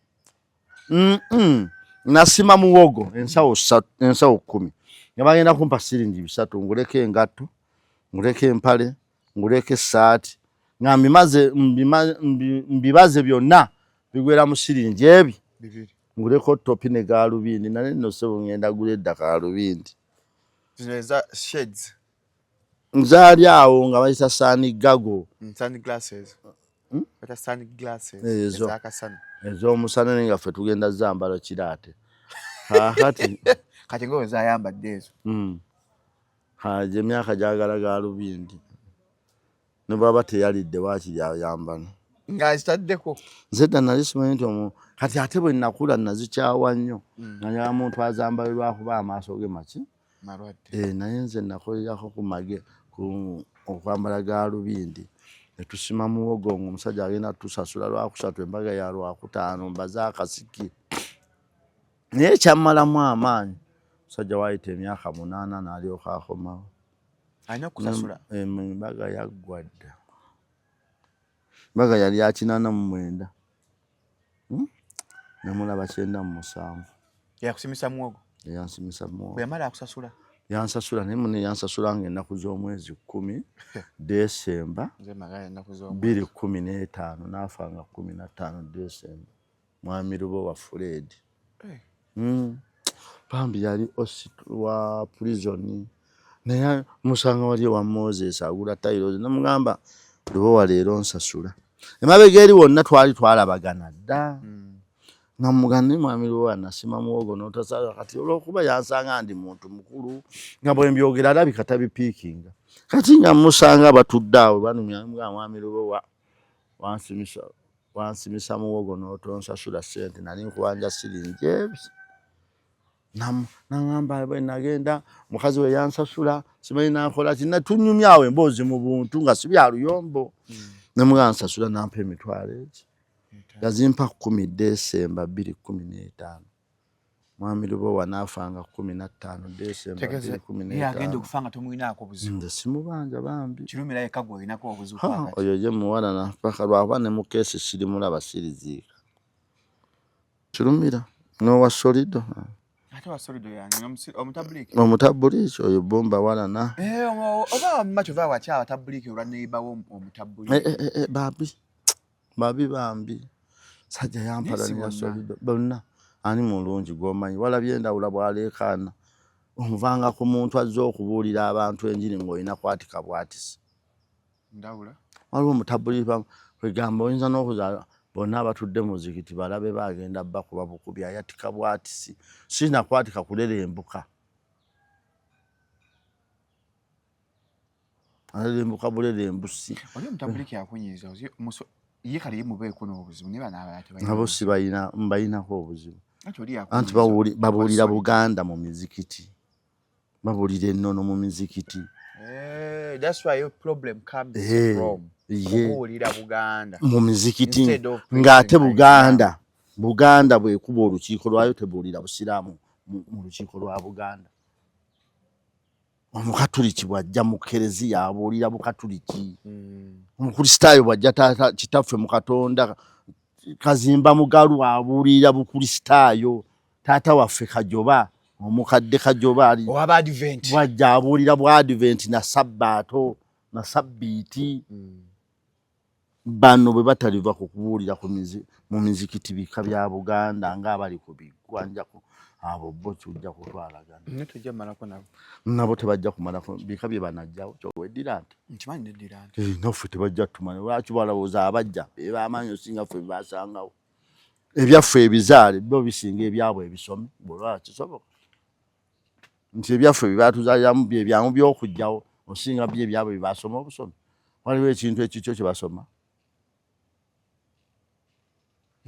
nasima muwogo ensawo 10 nga bagenda kumpa siringi 3 nguleko engatto nguleko empale nguleko essaati nga mbibaze byonna bigwera mu siringi ebi nguleko topi ne gaalubindi nane nno sebo ngenda gula edda gaalubindi zineza shades nzaali awo nga bayita sunglasses ez'omusana naye nga ffe tugenda zambala kiraate kati ngowe zayambadde ezo gye emyaka gyagala gaalubindi ne bwaba teyalidde waakiri ayambana ngazitaddeko zedda nali simanyi nti kati ate bwe nakula nazikyawa nnyo nanyala muntu azambalirwa kuba amaaso ge maki malwadde naye nze nakolerako ku mage okwambala galubindi netusima muwogo omusajja agenda tusasula lwakusatu embaga ya lwakutaano mbaza akasiki naye kyammalamu amaanyi omusajja waayita emyaka 8 n'alyoka akomawo alina kusasula embaga yaggwa dda embaga yali ya 89 nemulaba 97 yakusimisa muwogo yansimisa muwogo bwe yamala akusasula yansasula naye mune yansasula ng'ennaku z'omwezi 10 Desemba 2015 n'afa nga 15 Desemba mwami Lubo wa Fred Pambi yali wa prison naye musanga wali wa Moses agula tayiro namugamba Lubo wa leero nsasula emabega eri wonna twali twalabagana dda namugani mwami Lubo anasima muwogo n'otasala kati olwokuba yansanga ndi muntu mukulu nga bwe mbyogera alabika tabipiikinga kati nga musanga batudde awo banumya mwami Lubo wansimisa muwogo n'otonsasula sente nali nkuwanja siringi ebyo nangamba bwe nagenda mukazi we yansasula simanyi nakola ki natunyumya awo emboozi mu buntu nga si bya luyombo namugansasula nampa emitwalo egi yazimpa 10 Desemba 2015 mwami Lubo wanafanga 15 Desemba 2015 yagenda okufanga tomuyinako obuzibu nze simubanja bambi kirumira yekagwa oyinako obuzibu kwakati oyo ye muwala na paka lwaba ne mukesi sirimulaba siriziika kirumira nowa solido ate wa solido yange omutabuliki oyo bomba wala na oba macho va wacha tabuliki olwa neighbor wo omutabuliki babi bambi sajja yampala ne solido bonna ani mulungi gomanyi wala byendawula bwalekana omuvanga ku muntu azza okubuulira abantu enjiri ng'olina kwatika bwatisi ndawula waliwo omutabuliki kwegamba oyinza n'okuzaala bonna abatudde muzikiti balabe bagenda bakuba bukubi ayatika bwatisi sina kwatika kulerembuka alerembuka bulerembusi oli omutabuliki akunyiza ye kali mubeeko n'obuzibu ne bana abaate nabo sibayina mbayinako obuzibu anti babuulira Buganda mu mizikiti babuulira ennono mu mizikiti that's why your problem comes from kubuulira Buganda mu mizikiti ng'ate Buganda bwekuba olukiiko lwayo tebuulira busiraamu mu lukiiko lwa Buganda omukatuliki bwajja mu kereziya abuulira bukatuliki omukristaayo bwajja kitaffe mu Katonda Kazimba Mugalu abuulira bukristaayo taata waffe Kajoba omukadde Kajoba ali oba advent bwajja abuulira bwa advent na sabbaato na sabbiiti bano bwe bataliva ku kubuulira mu mizikiti bika bya Buganda ng'abali ku biggwanjako abo bo tujja kutwalagana netujja malako nabo tebajja kumalako bika bye banajjawo kyoweddira nti nkimanyi neddira nti naffe tebajja tumanya lwaki balowooza abajja bebamanyi osinga ffe bebasangawo ebyaffe ebizaale bo bisinga ebyabwe ebisome bwolwaki kisoboka nti ebyaffe byebatuzaaliramu byebyangu by'okujjawo osinga bye ebyabwe bebasoma obusome waliwo ekintu ekikyo kye basoma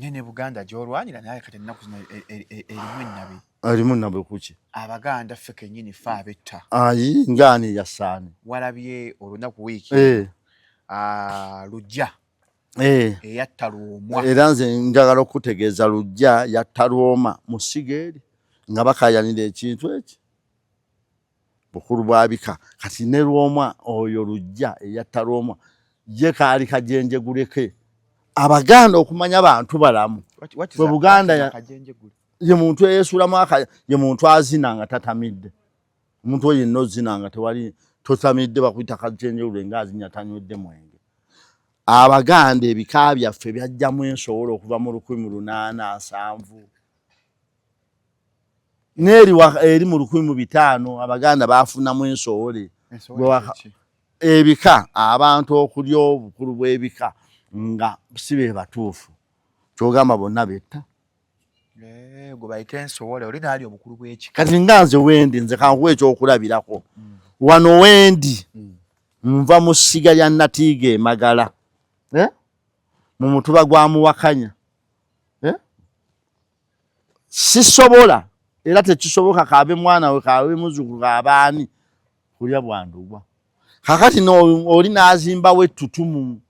nene Buganda gy'olwanira naye kati ennaku zino erimu ennabi alimu nabwe kuki Abaganda ffe kennyini ffe abetta ayi ngaani yasaani walabye olunaku wiiki Lujja eyatta Lwomwa era nze njagala okutegeeza Lujja yatta Lwoma mu Sigeeri nga bakayanira ekintu eki bukulu bwabika kati ne Lwomwa oyo Lujja eyatta Lwomwa ye kaali kajenjeguleke Abaganda okumanya abantu balamu bwe Buganda ye muntu eyeesulamu ye muntu azina nga tatamidde omuntu oyo yenna ozina nga tewali totamidde bakuyita kajenjegule ng'azinya tanywedde mwenge Abaganda ebika byaffe byajjamu ensowola okuva mu 1870 n'eri eri mu 1500 Abaganda baafunamu ensowole ebika abantu okulya obukulu bw'ebika nga sibe batuufu kyogamba bonna betta gwe bayita ensowole oli naali obukulu bw'ekika kati nga nze wendi nze kankuwa ekyokulabirako wano wendi nva mu ssiga lya Natiiga Emagala mu mutuba gwa muwakanya sisobola era tekisoboka kabe mwana we kabe muzukulu kabaani kulya bwandugwa kakati no oli nazimba we tutumu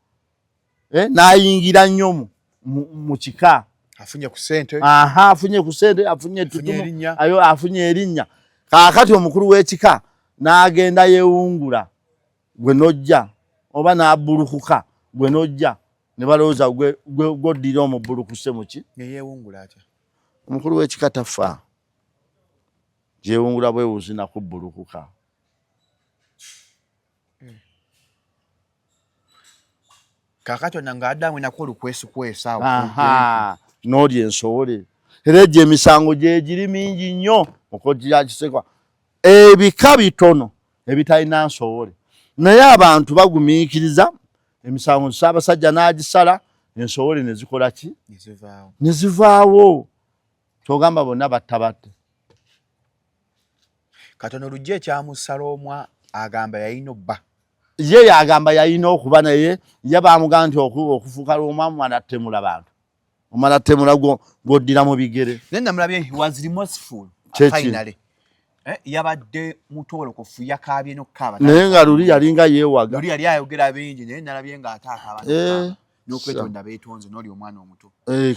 nayingira nnyo mu kika afunye ku sente afunye ku sente afunye tutumu ayo afunye erinnya kakati omukulu w'ekika n'agenda yeewungula gwe nojja oba n'abulukuka gwe nojja ne balowooza gwoddira omubulukuse muki yeewungula atya omukulu w'ekika tafa gyewungula bwewuzi nakubbulukuka kakati ona ng'addamu nako olukwesikwesa n'oli ensowole era egyo emisango gyegiri mingi nnyo okojja kisekwa ebika bitono ebitalina nsowole naye abantu bagumiikiriza emisango Ssaabasajja n'agisala ensowole ne zikola ki ne zivaawo kyogamba bonna battabatte katono oluggi ekyamusala omwa agamba yalina obba ye yagamba yalina okuba naye ye bamugamba nti okufuuka lw'omwamu anattemula bantu omanattemula gw'oddira mu bigere naye namulabye he was remorseful finally yabadde mutolokofu yakaabye n'okukaaba naye nga luli yalinga yeewaga luli yali ayogera bingi naye nalabye ng'ataakaaba n'okwetonda beetonze n'oli omwana omuto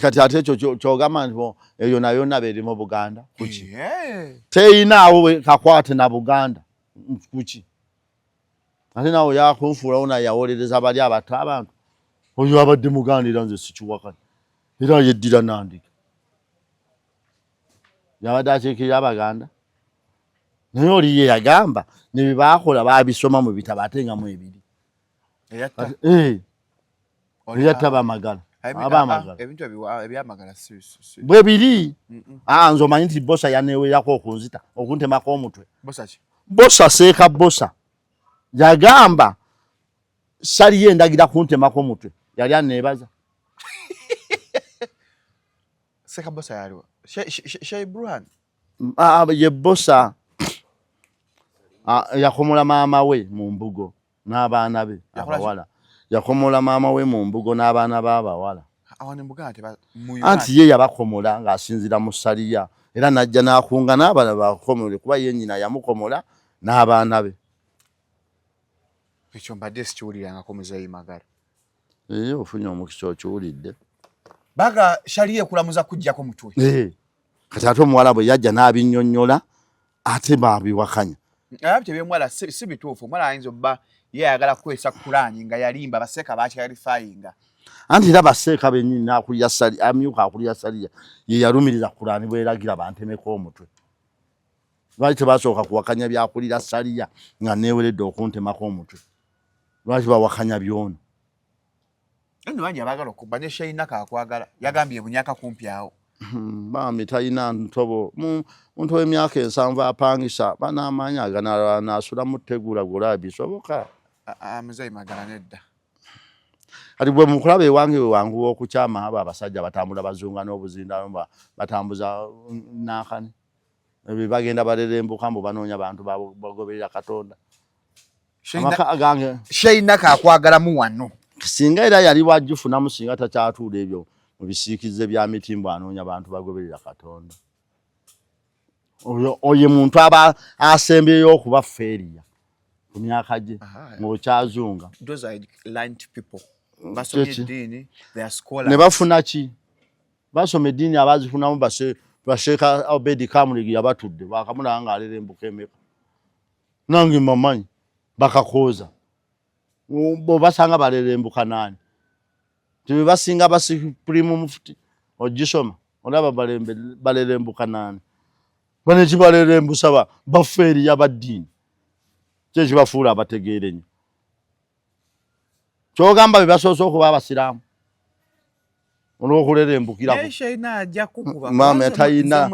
kati ate ekyo kyogamba nti eyo nayo nabo eri mu Buganda kuki teyinaawo kakwate na Buganda kuki ate nawe yakunfuulawo naye yawolereza bali abato abantu oyo abadde Muganda era nze sikiwakanya era yeddira Nandika yabadde akyekirira Abaganda naye oli ye yagamba ne bye baakola baabisoma mu bitabo ate nga mu ebiri eyatta Bamagala ebintu ebyamagala bwe biri nze omanyi nti Bosa yaneewerako okunzita okuntemako omutwe Bosa Seeka Bosa yagamba saliye endagira kuntemako omutwe yali aneebaza Seeka Bosa yaliwa Sheikh Burhan ye Bosa yakomola maama we mu mbugo n'abaana be abawala yakomola maama we mu mbugo n'abaana b'abawala anti ye yabakomola ng'asinzira mu Saliya era najja n'akunga n'abaana bakomole kuba ye nnyina yamukomola n'abaana be ekyo mbadde sikiwulirangako Muzeeyi Magala ofunye omukisa okiwulidde baga Shaliya ekulamuza kujjako mutwe kati ate omuwala bwe yajja n'abinnyonnyola ate baabiwakanya ababye by'omuwala si bituufu omuwala ayinza obba ye ayagala kukwesa Kulaani nga yalimba baseeka bakyalifayinga anti era baseeka bennyini n'akulira Saliya amyuka akulira Saliya ye yalumiriza Kulaani bweragira bantemeko omutwe lwaki tebasooka kuwakanya byakulira Saliya nga neeweredde okuntemako omutwe lwaki bawakanya byona nno bangi abaagala okubba ne Sheikh Naka akwagala yagambye bunyaka kumpi awo bambi talina ntobo muntu w'emyaka 7 apangisa banaamaanyi aganaasula mu ttegula gola bisoboka Muzeeyi Magala nedda ati bwe mukulaba ewange wewangu okukyama abo abasajja batambula bazunga n'obuzinda batambuza nankani ebyo bagenda balerembuka mbu banoonya bantu bagoberera Katonda amaka agange Sheikh Naka akwagalamu wano singa era yali wajjufu namusinga takyatuula ebyo mu bisiikize bya mitimbo anoonya abantu bagoberera Katonda oye muntu aba asembyeyo okuba feeriya ku myaka gye ng'okyazunga ne bafuna ki basoma eddiini abazifunamu basheeka Obedi Kamuligi yabatudde bakamulaba ng'alerembuka emeka nange mamanyi bakakooza bobasanga balerembuka nani tibe basinga basiprimu mufuti ogisoma olaba balerembuka nani bane kibalerembusa bafeeri yabaddiini kyeki bafuula abategeere nnyo kyogamba be basoose okuba abasiraamu olw'okulerembukira maama tayina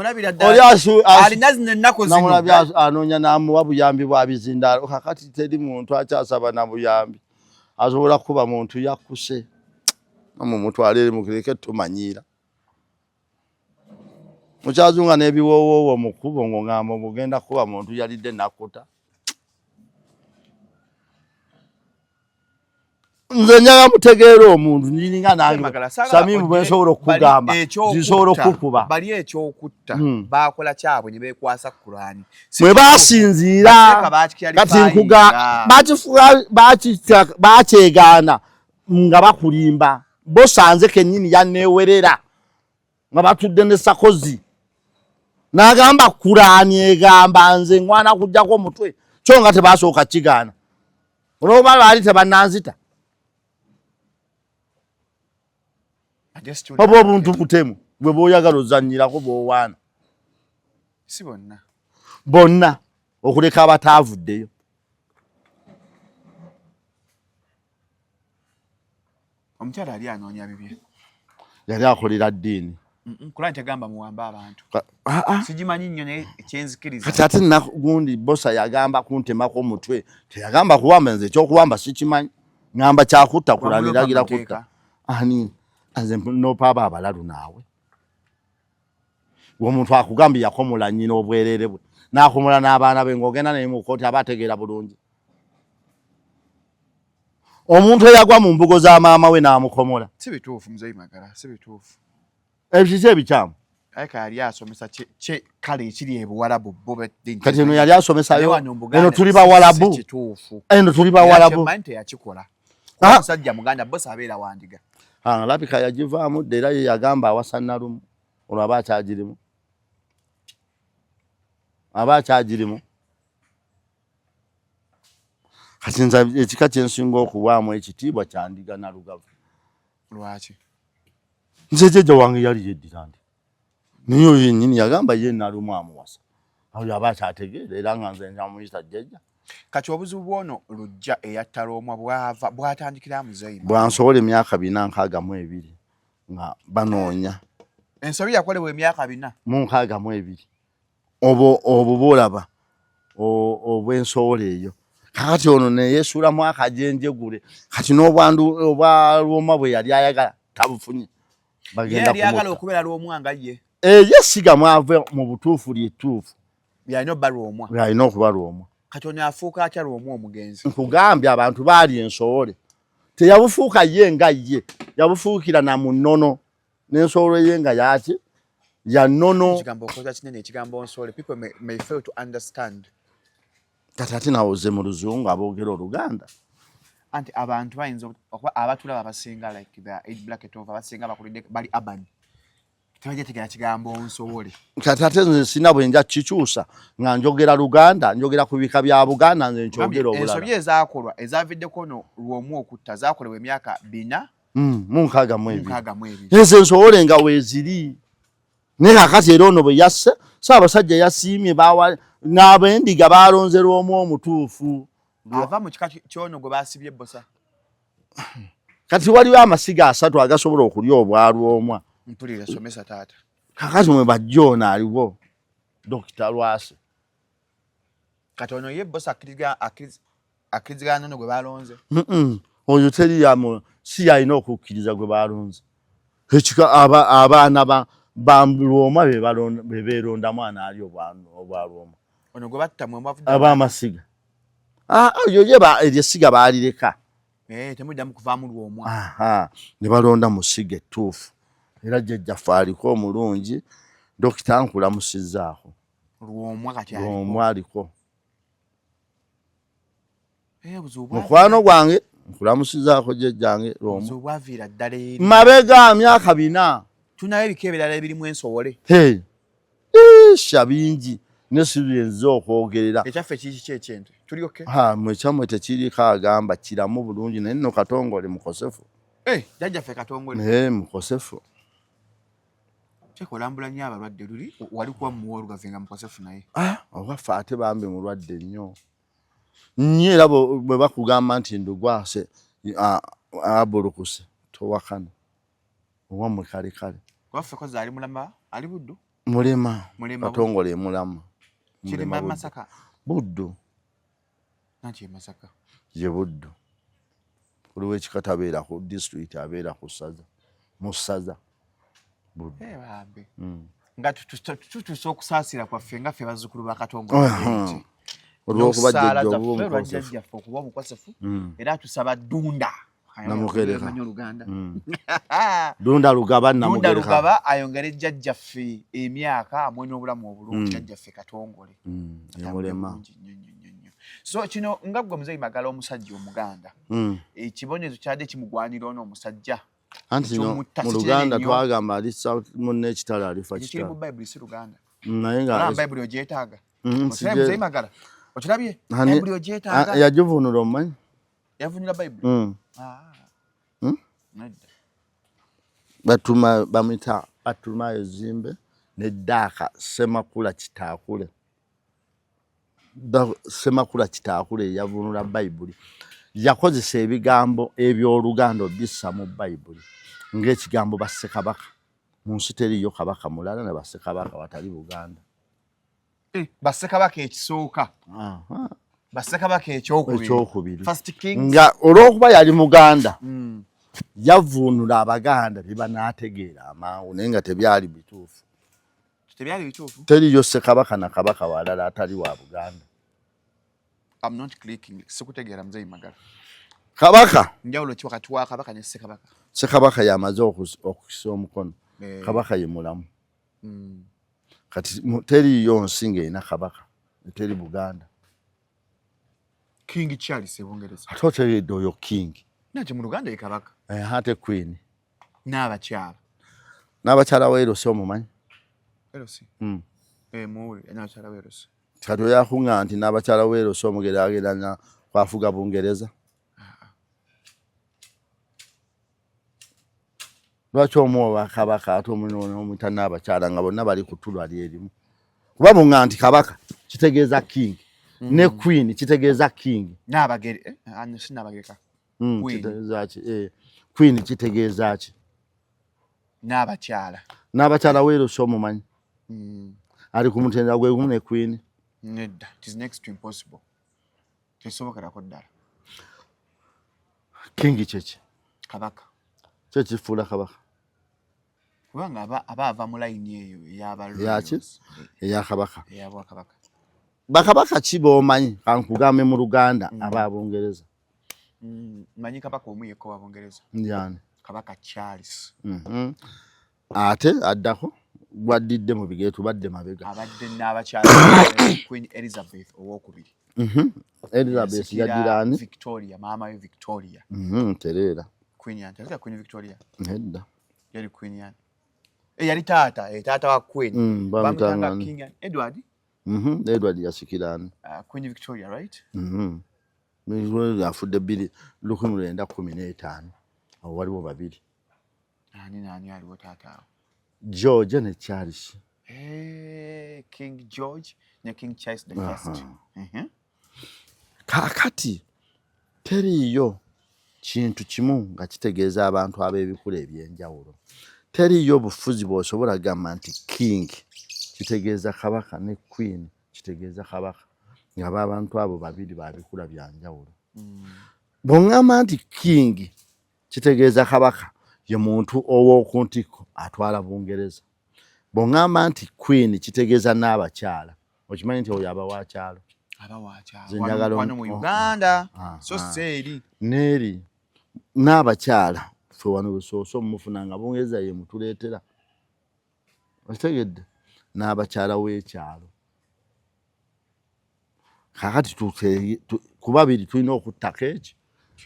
anoonya n'amuwa buyambi bwa bizindaalo kakati teri muntu akyasaba na buyambi asobola kuba muntu yakkuse mumutwalire mukireke tumanyiira mukyazunga n'ebiwoowoowo mu kkubo ng'ogamba mugenda kuba muntu yalidde nakkuta nze njaga mutegeera omuntu njiringa nange Samimu bwe nsobola okugamba zisobola okukuba bali ekyokutta bakola kyabwe ne bekwasa Kurani mwe basinziira kati bakyegaana nga bakulimba bosanze kennyini yanneewerera nga batudde ne Sakozi n'agamba Kurani egamba nze ngwana kujjako omutwe kyo nga tebasooka kigaana olwoba baali tebannanzita oba obuntu butemu bwe bw'oyagala ozannyirako bw'owaana si bonna okuleka abataavuddeyo omukyala ali anoonya bibye yali akolera ddiini Kurani tegamba muwamba abantu sigimanyi nnyo naye kyenzikiriza kati ate nagundi bosa yagamba kuntemako omutwe teyagamba kuwamba nze ekyokuwamba sikimanyi ngamba kyakutta Kurani eragira kutta ani nze nopaaba abalalu naawe omuntu akugambye yakomola nnyina obwerere bwe n'akomola n'abaana be ng'ogenda naye mu kkooti aba ategeera bulungi omuntu eyagwa mu mbugo za maama we n'amukomola si bituufu muzeyi Magala si bituufu ebyo kiki ebikyamu ayika yali asomesa kye kale ekiri ebuwalabu kati eno yali asomesayo eno tuli bawalabu eno tuli bawalabu teyakikola omusajja muganda bosa abeera wandiga labika yagivaamu dde era ye yagamba awasa Nalumu olwo aba akyagirimu kati nze ekika kyensinga okuwaamu ekitiibwa kyandiga Nalugavu lwaki nze jjajja wange yali yeddira ndi naye oyo yennyini yagamba ye Nalumu amuwasa awo aba akyategeera era nga nze nkyamuyita jjajja kati obuzibu bwono lujja eyattala omwa bwatandikira muzeyi bwansobola emyaka 462 nga banoonya ensobi yakolebwa emyaka 462 obwo boolaba obw'ensowola eyo kakati ono neyesuulamu akajenjegule kati n'obwandu obwalwoma bwe yali ayagala tabufunye bagenda yali okubeera lw'omwanga ye yesiga mwave mu butuufu lyettuufu byalina obba lw'omwa byalina okuba lw'omwa kati ono afuuka atya lw'omwa omugenzi nkugambye abantu baali ensowole teyabufuuka ye nga ye yabufuukira na mu nnono n'ensowolo ye nga yaki ya nnono ekigambo okoza kinene ekigambo nsowole people may fail to understand kati ate nawoze mu luzungu aboogera Oluganda anti abantu bayinza okuba abatulaba abasinga like the age bracket of abasinga bakulidde bali urban tebajetegera kigambo nsowole kati ate nze sina bwe nja kikyusa nga njogera Luganda njogera ku bika bya Buganda nze nkyogera obulala ensobi ezaakolwa ezaviddeko no lw'omu okutta zaakolebwa emyaka 4 62 ezo ensowole nga weeziri naye kakati era ono bwe yasse Ssaabasajja yasiimye n'abendiga baalonze lw'omu omutuufu ava mu kika kyono gwe baasibye bosa kati waliwo amasiga 3 agasobola okulya obwalwomwa mpulira somesa taata kakati mwe bajja ono aliwo Dr. Lwasi kati ono ye bosa akkirizigana nono gwe baalonze oyo teri si yalina okukkiriza gwe baalonze ekika abaana bamulwoma be beerondamu anaali obwalwoma ono gwe batta mwe mwavuddemu ab'amasiga oyo ye eryessiga baalireka temuddamu kuvaamu lw'omwa ne balonda mu ssiga ettuufu era jjajjaffe aliko omulungi Dokita nkulamusizzaako lw'omwa kati lw'omwa aliko mukwano gwange nkulamusizzaako jjajjange lw'omwa mabega myaka 4 tunayo ebika ebirala ebirimu ensowole sha bingi nesirenze okwogerera ekyaffe kiki kyekyente tuli oke mwekyamwe tekiriko agamba kiramu bulungi naye nno Katongole mukosefu jjajjaffe Katongole mukosefu kyekolambula nnyo abalwadde luli wali kuba muwa Olugavenga mukosefu naye owaffe ate bambi mulwadde nnyo nnyo era bwe bakugamba nti ndugwase abulukuse towakana owamwe kale waffe kozi ali mulamba ali Buddu mulema Katongole mulama kirima Masaka Buddu nanti Masaka ye Buddu kuliwo ekikata abeera ku district abeera ku ssaza mu ssaza Buddu bambi nga tutusa okusaasira kwaffe nga ffe bazzukulu ba Katongole olw'okuba jjajjaffe okuba omukosefu era tusaba ddunda Namugereka. Manyo Luganda. Dunda Lugaba Dunda Namugereka. Lugaba ayongere jjajjaffe emyaka amwe n'obulamu obulungi jjajjaffe Katongole. Yamulema. So kino nga gwe Muzeeyi Magala omusajja Omuganda. Ekibonezo kyadde kimugwanira ono omusajja. Anti no mu Luganda twagamba alisa munne ekitala alifa Kiri mu kitala. Bible si Luganda. Naye Nga nga Bible ogyetaaga. Muzeeyi Magala. Okirabye? Hani- Bible ogyetaaga. yagivunula omumanyi. Yavunula Bible. Nedda. Batuma bamita Batuma Ezimbe ne Daka Semakula Kitakule. Semakula Kitakule yavunula Bible. Yakozesa ebigambo eby'Oluganda bissa mu Bible. Ng'ekigambo Bassekabaka. Mu nsi teriyo kabaka mulala ne Bassekabaka watali Buganda. Bassekabaka ekisooka. Bassekabaka Ekyokubiri. First Kings. Nga olw'okuba yali Muganda. Yavunula Abaganda bye banaategeera amangu naye nga tebyali bituufu. Tebyali bituufu. Teriyo Ssekabaka na kabaka walala atali wa Buganda. I'm not clicking. Sikutegeera Muzeeyi Magala. Kabaka. Njawulo ki wakati wa kabaka ne Ssekabaka? Ssekabaka yamaze okukisa omukono. Kabaka ye mulamu. Kati teriyo nsi ng'erina kabaka. Teri Buganda. King Charles Ebungereza. Ate otegeredde oyo king. Nakyo mu Luganda ye kabaka. Ate queen. N'abakyala. N'abakyala weerosi omumanyi. Erosi. Muwuli n'abakyala weerosi. Kati oyakunga nti n'abakyala weerosi omugeraageranya kwafuga Bungereza. Lwaki omuwa kabaka ate omuyita n'abakyala nga bonna bali ku ttulwa lyerimu. Kuba bunga nti kabaka kitegeeza king. Ne queen kitegeeza king. N'abagere si n'abagereka. Kitegeeza ki? Queen kitegeeza ki? N'abakyala. N'abakyala weerosi omumanyi. Ali ku mutendera gwe gumu ne queen. Nedda. It is next to impossible. Tesobokerako ddala. King kyeki? Kabaka. Kyekifuula kabaka. Kubanga aba ava mu layini eyo ey'abalulu. Yaki? Eya kabaka. Ey'Abwakabaka. Bakabaka ki b'omanyi kankugambe mu Luganda aba Bungereza? Manyi kabaka omu yekka wa Bungereza. Njani? Kabaka Charles. Ate addako gwaddidde mu bigere tubadde mabega. Abadde n'abakyala Queen Elizabeth owookubiri. Elizabeth yaddirani? Victoria, maama we Victoria. Tereera. Queen yani. Tazika Queen Victoria. Nedda. Yali Queen yani. Yali taata wa Queen. Bamutanga King Edward. Edward yasikirani. Queen Victoria, right? Afudde 1915. Awo waliwo babiri. Nani aliwo taata? George ne Charles. King George ne King Charles the First. Kaakati teriyo kintu kimu nga kitegeeza abantu ab'ebikula ebyenjawulo. Teriyo bufuzi bw'osobola gamba nti king kitegeeza kabaka ne queen kitegeeza kabaka nga abantu abo babiri babikula byanjawulo. Bw'oŋŋamba nti king kitegeeza kabaka ye muntu ow'oku ntiko atwala Bungereza. Bw'oŋŋamba nti queen kitegeeza n'abakyala. Okimanyi nti oyo aba waakyalo. Wano mu Uganda. So seeri. Neeri. N'abakyala ffe wano Busooso mufuna nga Bungereza ye mutuleetera. Okitegedde? N'abakyala w'ekyalo. Kaakati ku babiri tulina okuttako eki.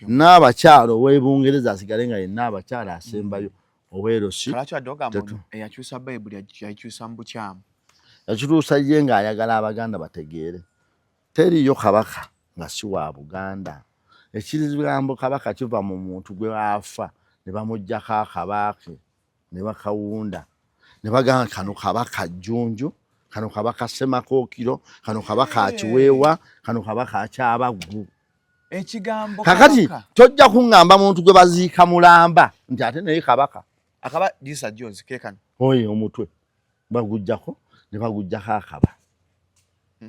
N'abakyala ow'e Bungereza asigale nga ye n'abakyala asembayo oweerosi. Kalaki adogamba eyakyusa Bayibuli yakyusa mu bukyamu. Yakituusa ye ng'ayagala Abaganda bategeere. Teriyo kabaka nga si wa Buganda. Ekigambo kabaka kiva mu muntu gwe afa ne bamuggyako akabaake ne bakawunda ne bagamba kano kabaka Jjunju, kano kabaka Ssemakookiro, kano kabaka Akiweewa, kano kabaka Akyabaggu. Ekigambo kakati tojja kuŋŋamba muntu gwe baziika mulamba nti ate naye kabaka. Akaba Disa Jones kekano. Oyo omutwe baguggyako ne baguggyako akaba.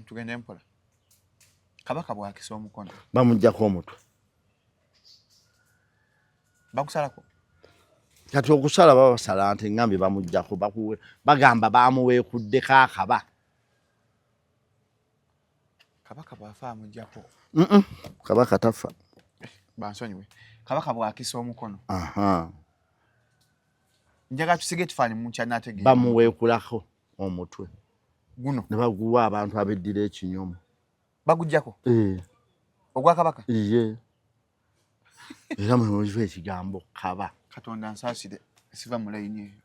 Tugende mpola. Kabaka bwakisa omukono. Bamuggyako omutwe. Bakusalako. Kati okusala babasala nti ngambi bamuggyako bakuwe bagamba bamuweekuddeko akaba. Kabaka bwafa amuggyako. Kabaka tafa. Bansonyiwe. kabaka bwakisa omukono njaga tusige tufani muncha natege bamuweekulako omutwe guno ne baguwa abantu abeddira ekinyomo bagujjako ogwa kabaka era mwemuliwo ekigambo kaba katonda nsaasire siva mu layini eyo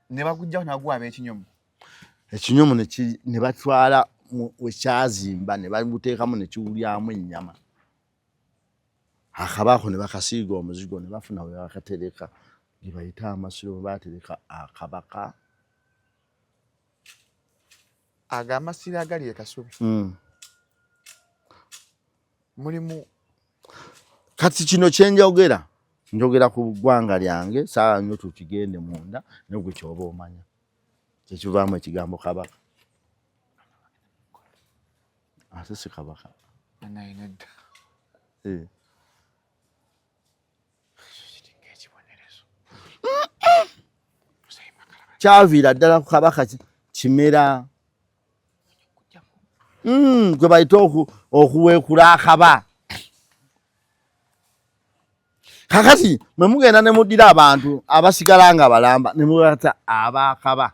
ne bagujjako naguwa ab'ekinyomo ekinyomo ne batwala wekyazimba ne bamuteekamu ne kiwulyamu ennyama akabako ne bakasiiga omuzigo ne bafuna we bakatereka ge bayita amasiro baatereka akabaka agamasiro agali ekasubi mulimu kati kino njogera ku ggwanga lyange saa nnyo tukigende munda negwe kyoba omanya kyekivaamu ekigambo kabaka ate si kabaka anainedda kyaviira ddala ku kabaka kimera gwe bayita okuweekula akaba kakati mwe mugenda ne muddira abantu abasigala nga balamba ne mubata abakaba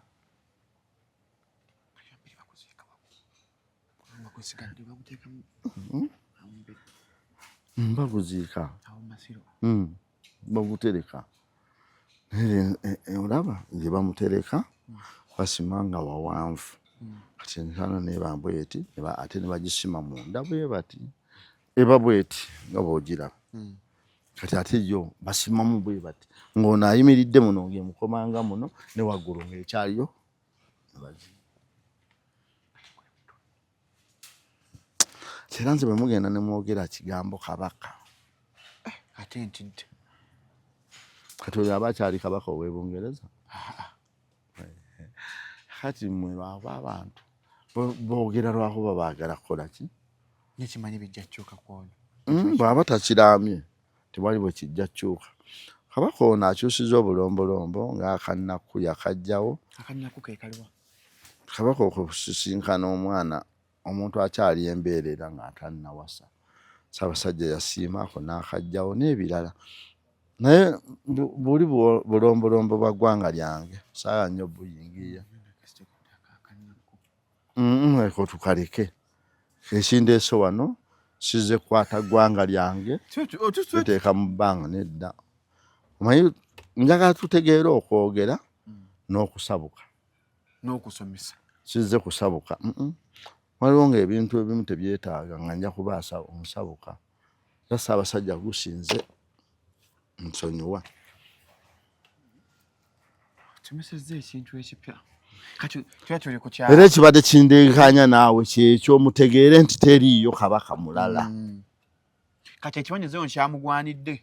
baguziika bagutereka olaba gye bamutereka basimanga wawanvu kati ensana nebambweti ate ne bagisima munda bwe bati eba bweti nga bwogiraba kati ate yo basimamu bwe bati ng'ono ayimiridde muno ng'emukomanga muno ne waggulu ng'ekyaliyo era nze bwe mugenda ne mwogera kigambo kabaka ate ntidde kati oyo aba akyali kabaka ow'Ebungereza kati mmwe lwaba abantu boogera lwakuba baagala kukola ki nekimanyi bijja kukyuka kwono bw'aba takiramye tewali bwe kijja kukyuka kabaka ono akyusiza obulombolombo ng'akannaku yakajjawo akannaku ke kaliwa kabaka okusisinkana omwana omuntu akyali embeerera ng'atannawasa Ssaabasajja yasiimaako n'akajjawo n'ebirala naye buli bulombolombo bwa ggwanga lyange saala nnyo buyingiya eko tukaleke ekindeese wano size kukwata ggwanga lyange tuteeka mu bbanga nedda omanyi njagala tutegeera okwogera n'okusabuka n'okusomesa size kusabuka waliwo ng'ebintu ebimu tebyetaaga nga nja kubaasa omusabuka era Ssaabasajja gusinze nsonyiwa tumesezza ekintu ekipya kati tuba tuli ku kyalo era ekibadde kindeekanya naawe kyekyo mutegeere nti teriiyo kabaka mulala kati ekibonezo kyamugwanidde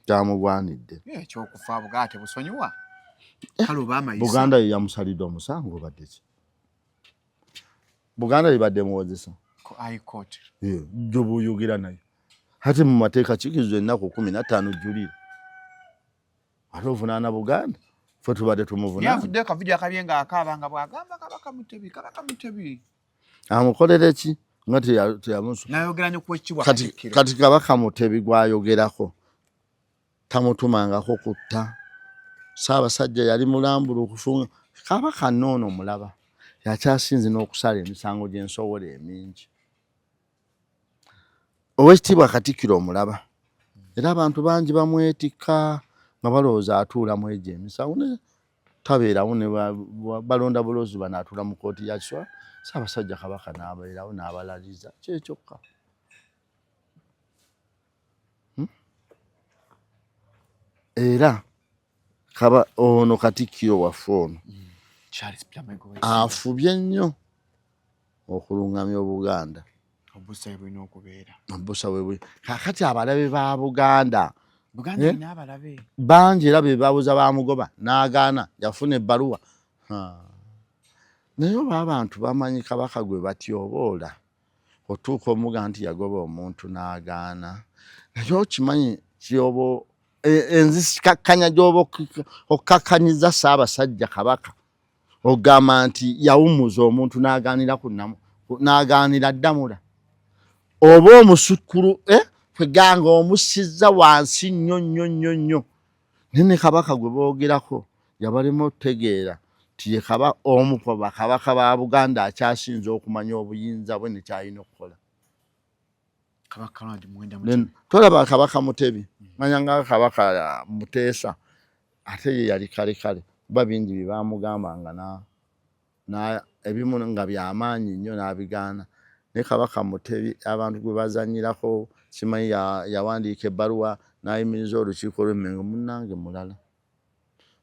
ekyokufa bugaa tebusonyiwa kale oba amayisa Buganda ye yamusalidde omusango obadde ki Buganda libadde muwozesa ku high court gyo buyogera naye ate mu mateeka kikiriza ennaku 15 julira ate ovunaana Buganda ffe tubadde tumuvunaana yavudde akavidiyo akabye nga akaaba bw'agamba kabaka mutebi amukolere ki nga teyamusu nayogera nnyo kwekibwa kati kabaka mutebi gwayogerako tamutumangako kutta Ssaabasajja yali mulambula okufunga kabaka noono mulaba yakyasinze n'okusala emisango gy'ensowola emingi Oweekitiibwa Katikkiro omulaba era abantu bangi bamwetikka nga balowooza atuulamu egyo emisango tabeerawo ne balonda buloozi bano atuula mu kooti ya Kiswahili Ssaabasajja kabaka n'abeerawo n'abalaliza kyekyokka era ono Katikkiro waffe ono afubye nnyo okulungamya Obuganda obusa bwe kakati abalabe ba Buganda bangi era be babuza bamugoba n'agaana yafuna ebbaluwa naye oba abantu bamanyi kabaka gwe batyoboola otuuka omuga nti yagoba omuntu n'agaana naye okimanyi kyoba enzikakkanya gy'oba okkakkanyiza Ssaabasajja kabaka ogamba nti yawumuza omuntu n'agaanira n'agaanira ddamula oba omusukulu kweganga omusizza wansi nnyo nene kabaka gwe boogerako yabalemu otegeera tiye kaba omu ku bakabaka ba Buganda akyasinze okumanya obuyinza bwe nekyalina okukola. Tolaba kabaka Mutebi manya nga kabaka Muteesa ate ye yali kale babingi bibamugambanga na ebimu nga byamaanyi nnyo n'abigaana. Ne kabaka Mutebi abantu gwe bazanyirako simanyi yawandiika ebbaluwa n'ayimiriza olukiiko lw'Emmengo munnange mulala.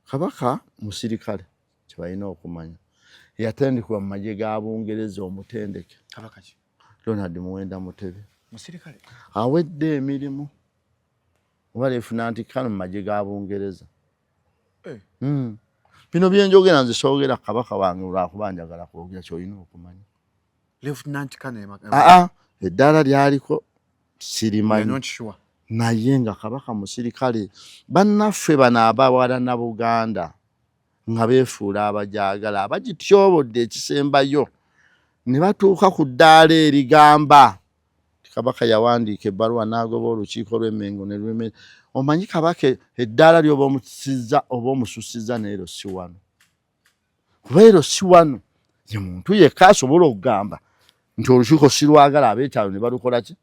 Kabaka musirikale kyebalina okumanya yatendekebwa mu magye ga Bungereza omutendeke kabaka ki Ronald Muwenda Mutebi musirikale awedde emirimu oba lefutananti kano mu magye ga Bungereza. Bino byenjogera nze soogera kabaka wange lwakuba njagala kwogera kyolina okumanya. Lieutenant Colonel eddaala lyaliko sirimanyi not sure. Naye nga kabaka musirikale bannaffe bano abawala na Buganda nga beefuula abajagala abagityobodde ekisembayo ne batuuka ku ddaala erigamba kabaka yawandiika ebbaluwa n'agoba olukiiko lw'Emmengo ne lw'Emmengo. Omanyi kabaka eddaala lyoba omusizza oba omususizza neero si wano kuba ero si wano ye muntu yekka asobola okugamba nti olukiiko sirwagala ab'ekyalo ne balukola ki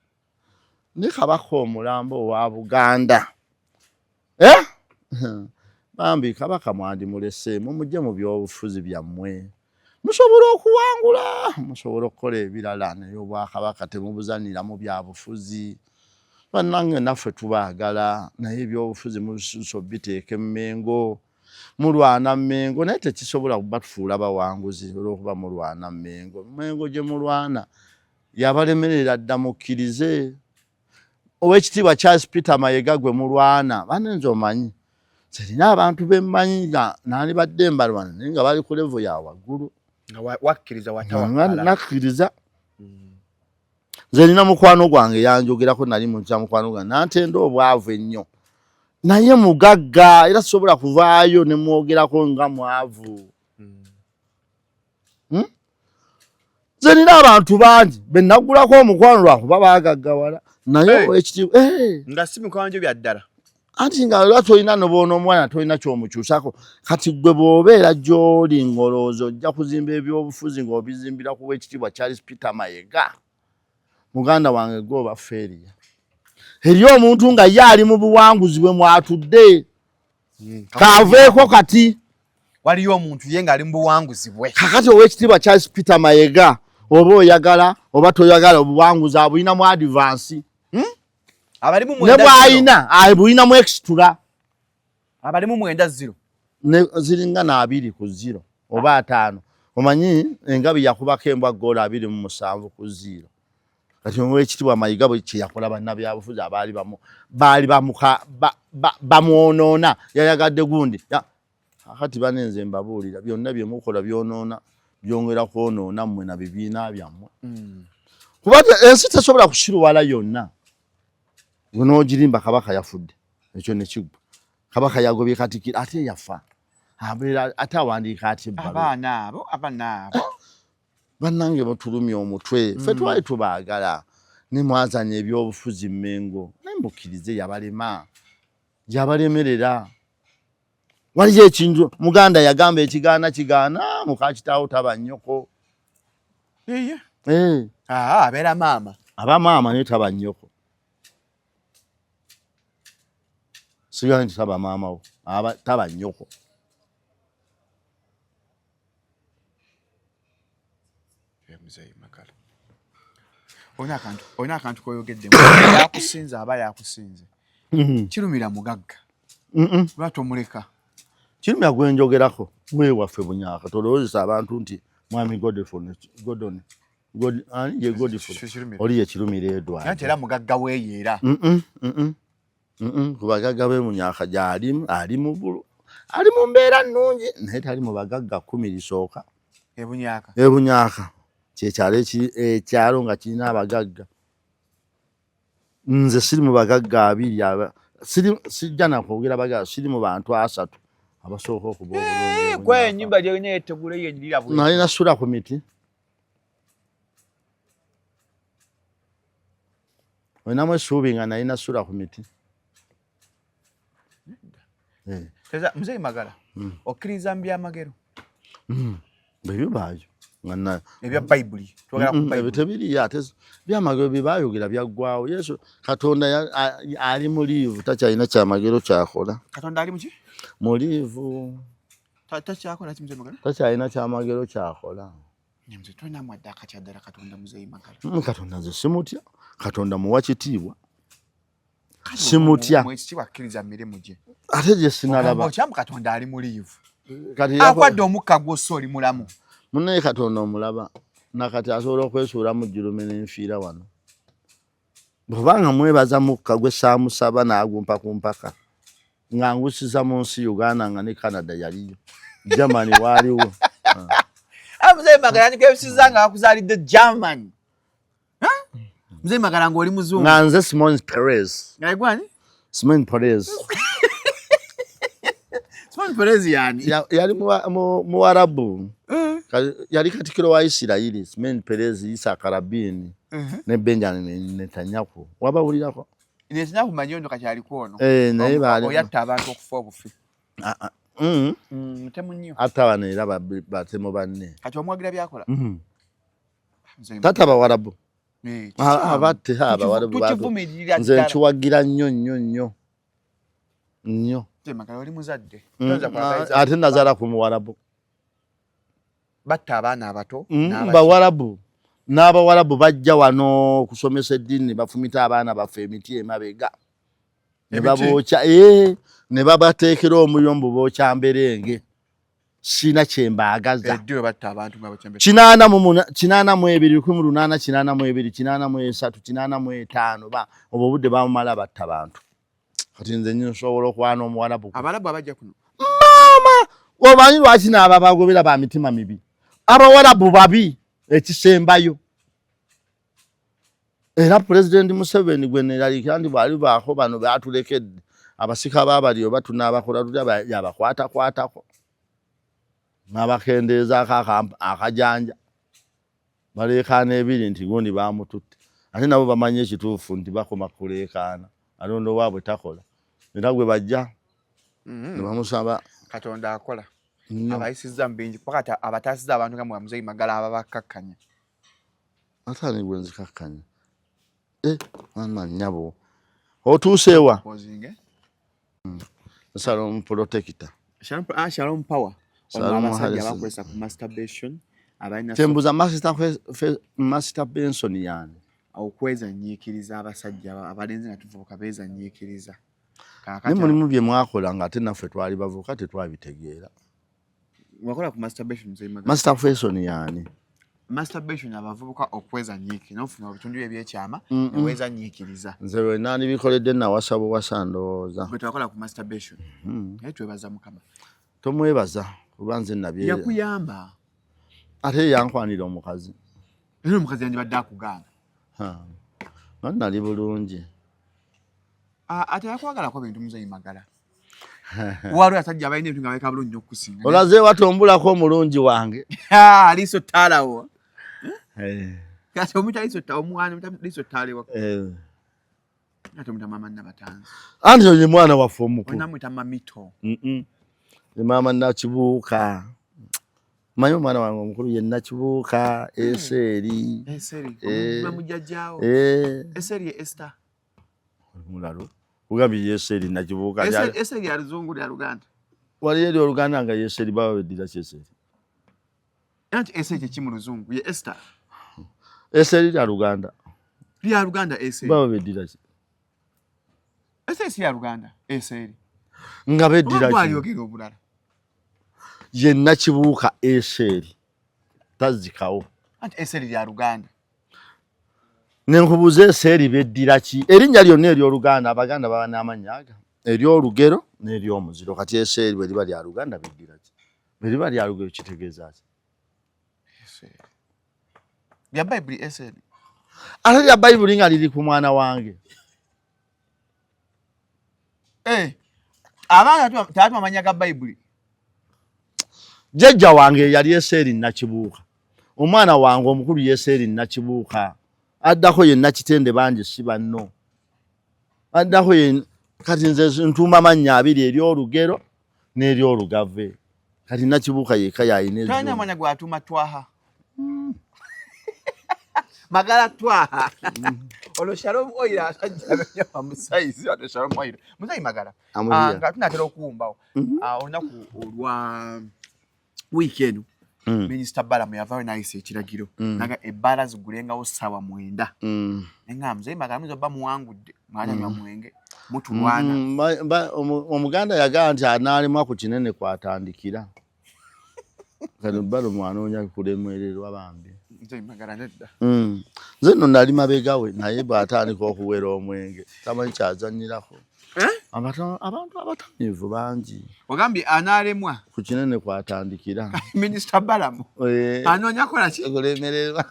ne kabaka omulambo owa Buganda bambi kabaka mwandimulese mumujje mu byobufuzi byammwe musobola okuwangula musobola okukola ebirala naye obwakabaka temubuzanira mu byabufuzi. Bannange naffe tubaagala naye ebyobufuzi mususo biteeke Mmengo mulwana Mmengo naye tekisobola kubatufuula bawanguzi olw'okuba mulwana Mmengo gye mulwana yabalemerera dda mukkirize. Owekitiibwa Charles Peter Mayiga gwe mulwana banenze omanyi serina abantu bemmanyi nga naani badde mbalwana naye nga bali ku levo ya waggulu nga wakkiriza watawakala nakkiriza. Nze nina mukwano gwange yanjogerako nali mukya mukwano gwange nantenda obwavu ennyo naye mugagga era sobola kuvaayo ne mwogerako nga mwavu. Nze nina abantu bangi be nagulako omukwano lwakuba bagaggawala naye owekitiibwa nga si mikwano gyo bya ddala anti nga lwa tolina noboona omwana tolina kyomukyusako kati gwe bw'obeera gy'oli ngolooza ojja kuzimba ebyobufuzi ng'obizimbira ku wekitiibwa Charles Peter Mayiga muganda wange gwoba feeriya. Eri omuntu nga ye ali mu buwanguzi bwe mwatudde kaaveeko kati waliyo omuntu ye nga ali mu buwanguzi bwe kakati owekitiibwa Charles Peter Mayiga oba oyagala oba toyagala obuwanguzi abulina mu advance abalimu ne bw'ayina abulina mu extra abalimu 9-0 ne ziringa na 2-0 oba 5. Omanyi engabi yakubako embwa goola 27 ku 0. Kati owekitiibwa Mayiga bwe kyeyakola bannabyabufuzi abaali bamwonoona yayagadde gundi kati banenze mbabuulira byonna bye mukola byonoona byongera kwonoona mmwe na bibiina byammwe kuba ensi tesobola kusiruwala yonna. Gonoogirimba kabaka yafudde ekyo ne kigwa kabaka yagobye Katikkiro ate yafa abeera ate awandiika ati abaana abo bannange mutulumya omutwe ffe twali tubaagala ne mwazanya ebyobufuzi Mmengo naye mukkirize yabalemerera. Waliyo ekintu Muganda yagamba ekigaana mukakitaawo taba nnyoko abeera maama aba maama naye taba nnyoko siga nti taba maama wo taba nnyoko. Olina akantu koyogeddemu yakusinze aba yakusinze kirumira mugagga lwatomuleka kirumira gwenjogerako mwewaffe Bunyaka tolowoozesa abantu nti mwami Godfrey oli ye kirumira Edward nti era mugagga weeyeera ku bagagga b'e Bunyaka gy'alimu ali mu mbeera nnungi naye tali mu bagagga 10 lisooka. E Bunyaka kyekyalo ekyalo nga kirina abagagga. Nze siri mu bagagga 2 sijja nakwogera bagagga siri mu bantu 3 abasooka okuba obulungi kwe ennyumba gye neetegula yennyirira bwe nalina sula ku miti Wenamwe subi nga naina sura ku miti. Teza mzee Magala. Okiriza mbya magero. Bebyo bayo. Ngana ebya Bible. Twagala ku Bible. Tebiri yate bya magero bibayogera byagwawo. Yesu Katonda ali mu live takyalina kya magero kyakola. Katonda ali muki? Mu live. Takyakola kimze Magala? Takyalina kya magero kyakola. Nyamze twina mwadda akakyadala Katonda mzee Magala. Katonda nze simutya. Katonda muwa kitiibwa. Simutya. Mwekitiibwa akkiriza miremu gye. Ate gye sinalaba. Okyamu Katonda ali mu live. Kati akwadde omukka gw'ossa oli mulamu. Munne Katonda omulaba nakati asobola okwesuula mu jjulume n'enfiira wano. Bw'obanga mwebaza mukka gwe saamusaba n'agumpa ku mpaka nga ngusiza mu nsi Uganda nga ne Canada yaliyo. Germany waaliwo. Mzee Magala nikebusiza nga akuzaalidde German. Mzee Magala ng'oli muzungu. Nga nze Simon Perez. Nga gwani? Simon Perez. Simon Perez yani? Yali Muwarabu. Yali katikiro wa Isirayiri. Simon Perez, Isaka Rabin ne Benjamin Netanyahu. Wabawulirako? Netanyahu manyondo kakyaliko ono. Naye baali. Oyatta abantu okufa obufi. Mutemu nnyo. Ate abano era batemu banne. Kati omwagira byakola? Tata Bawarabu. Abatte Abawarabu. Nze nkiwagira nnyo. Nnyo. Magala oli muzadde. Ate nazaala ku Muwarabu. Batta abaana abato. Bawarabu. N'Abawarabu bajja wano kusomesa eddiini bafumita abaana baffe emiti emabega. Ne babookya ne babateekera omuliro mu bookya mberenge. Sina kyembaagaza. Eddiwe batta abantu nga bookya mberenge. 82 obwo obudde bamumala batta abantu. Kati nze nsobola okwana Omuwarabu. Abalabu abajja kuno. Mama! Omanyi lwaki n'abo bagobera ba mitima mibi? Abawarabu babi ekisembayo. Era President Museveni gwe neralika ndi bali baako bano batulekedde. Abasika babaliyo batunabakola tulya yabakwatakwatako. N'abakendeeza akajanja. Balekaana ebiri nti gundi bamututte. Ate nabo bamanye ekituufu nti bakoma kuleekaana. Alondo waabwe takola. Era gwe bajja. Ne bamusaba Katonda akola. Abayisizza mbingi pakati abatasiza abantu nga Mzee Magala ababakkakkanya. Atani gwe nzikakkanya. Mama nyabo. Otuusewa. Shalom protector. Shalom power. Abasajja bakwesa ku masturbation. Tembuza masturbation yani. Okweza nyiikiriza abasajja abalenzi nga tuvubuka beeza nyiikiriza. Ne mulimu bye mwakola nga ate naffe twali bavubuka tetwabitegeera. Wakola ku masturbation Mzee Magala. Masturbation yani. Masturbation abavubuka okweza nyiiki n'ofuna obitundu ebyekyama neweza nyiikiriza. Nze we nani bikoledde na wasabo wasandooza. Gwe twakola ku masturbation. Naye twebaza Mukama. Tomwebaza kuba nze nabye. Yakuyamba. Ate yankwanira omukazi. Era omukazi yanjye badde akugaana. Nali bulungi. Ate yakwagalako bintu Mzee Magala. Wali asajja abalina ebintu nga baleka bulungi okukusinga. Olaze watombulako omulungi wange. Aliso ttaalawo. Kati omuntu aliso ttaalawo omwana aliso ttaalawo. Ate omuntu mama Nabatanzi. Anti oyo mwana waffe omukulu. Ona mwita Mamito. Mama Nakibuuka. Manyi omwana wange omukulu ye Nakibuuka Eseri. Eseri. Mujjajjaawo. Eseri Esther. Mulalo. Ugambi Eseri Nakibuuka. Eseri ya Luzungu ya Luganda. Wali eri Oluganda nga Eseri bawe weddira kyeseri. Anti Eseri kye mu Luzungu ye Esther. Eseri ya Luganda. Ya Luganda Eseri. Bawe weddira kye. Eseri ya Luganda Eseri. Nga beddira kye. Wali ogera obulala. Ye Nakibuuka Eseri. Tazikawo. Anti Eseri ya Luganda. Nenkubuze Eseri beddira ki? Erinnya lyonna ery'Oluganda Abaganda baba n'amannya ery'olugero n'ery'omuziro. Kati Eseri bwe liba lya Luganda beddira ki? Bwe liba lya lugero kitegeeza ki? Eseri. Bya Bible Eseri. Ate lya Bible nga liri ku mwana wange. Abaana taatu amanya ga Bible. Jjajja wange yali Eseri Nakibuuka. Omwana wange omukulu Eseri Nakibuuka. addako yenna kitende bangi si banno addako yenna kati nze ntuma mannya abiri eri olugero n'eri olugave kati nakibuuka yeka yayina ezo tana mwanya gwatuma Twaha magala Twaha olo Shalom Oira asajja musaizi ate Shalom Oira musai magala nga tunatera okuwumbawo olunaku olwa weekend Minister Balamu yavaayo n'ayisa ekiragiro naga ebbala zigulengawo ssaawa 9 nga muzei magala mwiza obba muwangudde mwanywa mwenge mutulwana omuganda yagamba nti anaalemwa ku kinene kwatandikira kati Balamu anoonya kulemererwa bambi muzei magala nedda nze nno nali mabegawe naye bw'atandika okuwera omwenge tamanyi kyazannyirako abantu abatamiivu bangi ogambye anaalemwa ku kinene kwatandikira Minister Balamu anoonya kola ki kulemererwa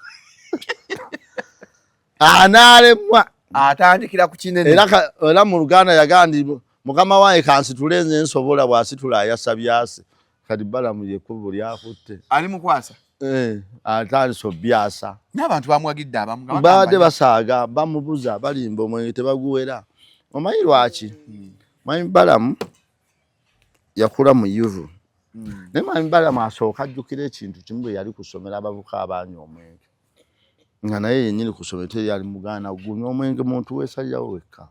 anaalemwa atandikira ku kinene era mu Luganda yagamba nti mukama wange kansitule nze nsobola bw'asitula ayasa byase kati Balamu yekkubo lyakutte ali mukwasa atandise obyasa n'abantu bamwagidde abamu baadde basaaga bamubuza balimba omwenge tebaguwera omanyi lwaki Mwami Balamu yakula mu Yuvu naye Mwami Balamu asooka ajjukira ekintu kimu bwe yali kusomera abavuka abanywa omwenge nga naye yennyini kusomera teri ali muganda gunywa omwenge muntu weesalirawo wekka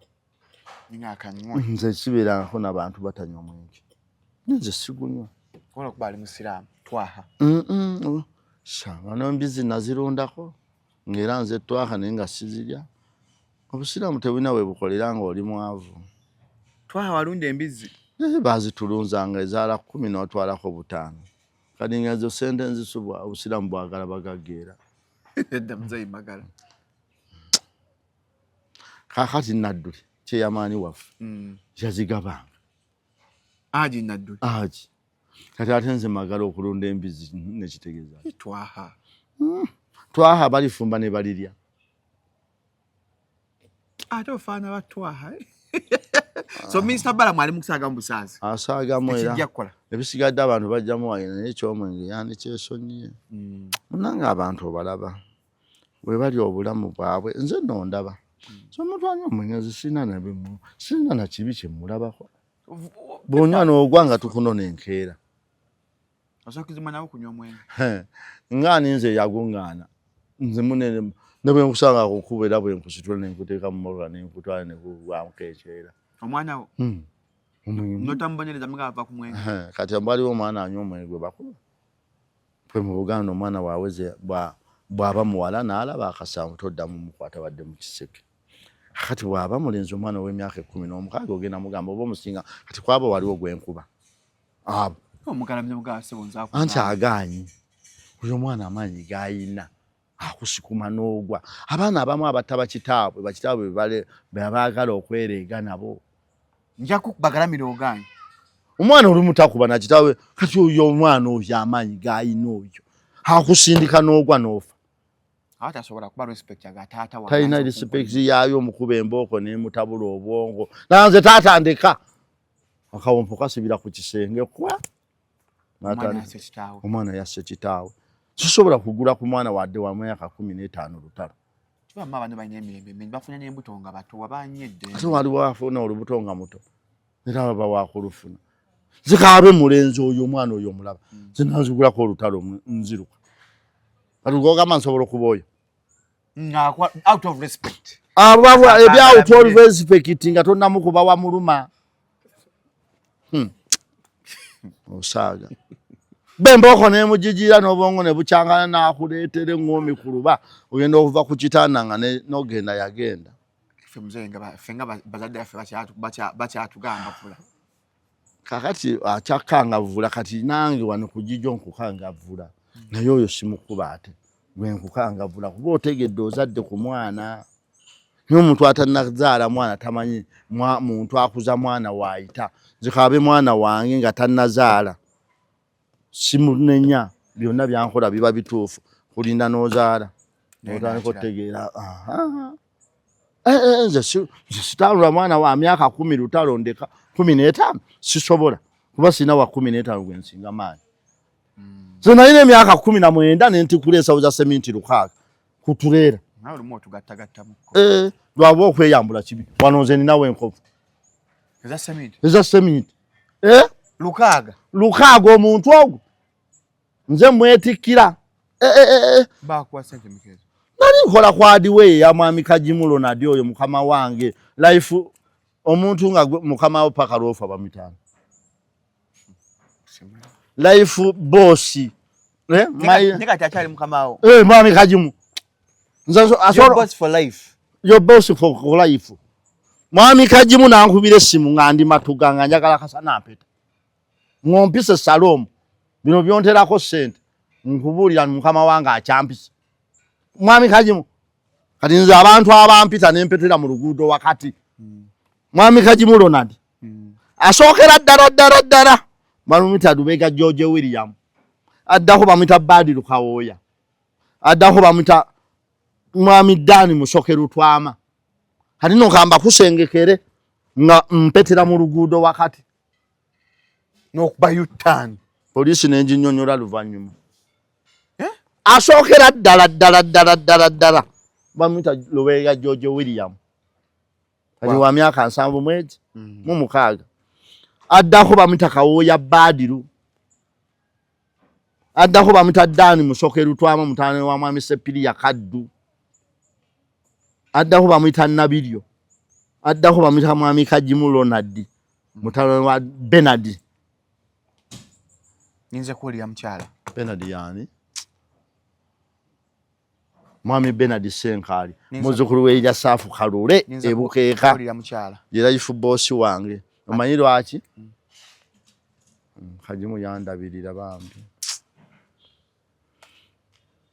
nze sibeerangako n'abantu batanywa omwenge nze sigunywa kola okuba ali musiraamu Twaha wano mbizi nazirundako ng'era nze Twaha naye nga sizirya obusiraamu tebulina we bukolera ng'oli mwavu Twaha walunda embizi bazitulunzanga ezaala 10 n'otwalako 5 kati nga ezo sente nzisubwa obusiraamu bwagala bagageera edda muzei magala kakati Nadduli kyeyamaani waffe yazigabanga aji Nadduli aji kati ate nze magala okulunda embizi nekitegeeza Twaha balifumba ne balirya ate ofaana ba Twaha so Minister Balamu ali mukusaaga mu busaasi asaagamu era ekijja kukola ebisigadde abantu bajjamu wayina naye ekyomwenge yandikyesonyiye munanga abantu obalaba bwe bali obulamu bwabwe nze nno ndaba so omuntu anywa omwenge sirina na kibi kye mulabako bw'onywa n'ogwa nga tukunona enkeera osokizima nabo kunywa omwenge ngaani nze yaguŋŋaana nze munene ne bwe nkusanga kukuba era bwe nkusitula ne nkuteeka mu motoka ne nkutwala ne kugwamuko ekyera omwana wo notamubonyereza mga ava ku mwenge kati waliwo omwana anywa omwenge gwe bakuba pwe mu Buganda omwana waaweze bw'aba muwala n'alaba akasanvu toddamu mukwata badde mu kiseke kati bw'aba mulenzi omwana w'emyaka 16 ogenda mugamba oba omusinga kati kwaba waliwo gwenkuba abo omugalamye mugasebonza anti agaanyi oyo omwana amaanyi gayina akusikuma n'ogwa abaana abamu abataba bakitaabwe baagala okwereega nabo nja kukubagalamira ogaanyi omwana olumu takuba na kitaawe kati oyo omwana oyo amaanyi gayina oyo akusindika n'ogwa n'ofa atasobola kuba respect aga taata wa talina respect yaayo omukuba embooko n'emutabula obwongo nanze taatandika akawompo kasibira ku kisenge kwa omwana yasse kitaawe sisobola kugula ku mwana wadde wa myaka 15 lutalo bamma bano balina emirembe bafuna n'embuto nga bato wabanyedde ate waliwo afuna olubuto nga muto era baba wakulufuna zikaabe mulenzi oyo omwana oyo omulaba zinazigulako olutalo nziruka atugogamba nsobola okuba oyo out of respect ebya out of respect nga tonnamukuba wa muluma osaaga bembooko n'emujijira n'obwongo ne bukyangana n'akuleetera eŋŋoomi ku luba ogenda okuva ku kitanda nga n'ogenda yagenda ffe nga bazadde yaffe bakyatugamba vula kakati akyakangavula kati nange wano ku gijo nkukangavula naye oyo simukuba ate gwe nkukangavula kuba otegedde ozadde ku mwana naye omuntu atannazaala mwana tamanyi muntu akuza mwana waayita zikaabe mwana wange nga tannazaala simunenya byonna byankola biba bituufu kulinda n'ozaala otandika otegeera nze sitaalula mwana wa myaka 10 lutalo ndeka 15 sisobola kuba sina wa 15 gwe nsinga maanyi so nalina emyaka 19 nentikuleesa uza seminti 6 kutuleera nawe lumo tugattagatta mukko lwaba okweyambula kibi wano nze ninawe enkovu eza semint lukaaga omuntu ogwo nze mwetikkira bakuwa sente mikezo nali nkola kwadiwe ya mwami Kajimulo nadi oyo mukama wange life omuntu nga mukama wo paka rofa bamitano life boss nika chachali mukama wo mwami Kajimu your boss for life mwami Kajimu nankubira essimu ngandi matuganga njagala kasana apeta ngompise Salom bino byonterako sente nkubulira mukama wange achampisa mwami Kajimu kati nze abantu abampita nempetera mu luguudo wakati mwami Kajimu Ronald asokera ddala balumita Lubega George William addako bamita Badiru Kawoya addako bamita mwami Dani Musokeru Twama kati nokamba kusengekere nga mpetera mu luguudo wakati nokuba yutan polisi nenjinyonyola luvanyuma asokera ddala bamita Lubega George William kati wa myaka 7 mwezi mu mukaaga addako bamita Kawoya Badiru addako bamita Dani Musokeru Twama mutane wa mwami Sepiri ya Kaddu addako bamita Nabilyo addako bamita mwami Kajimu Ronald mutane wa Benard ninze kulia mchala Benard yani mwami Benard Senkali muzukuru we ya Safu Kalule ebukeeka kulia mchala yera ifu boss wange omanyiro aki Kajimu yandabirira bambi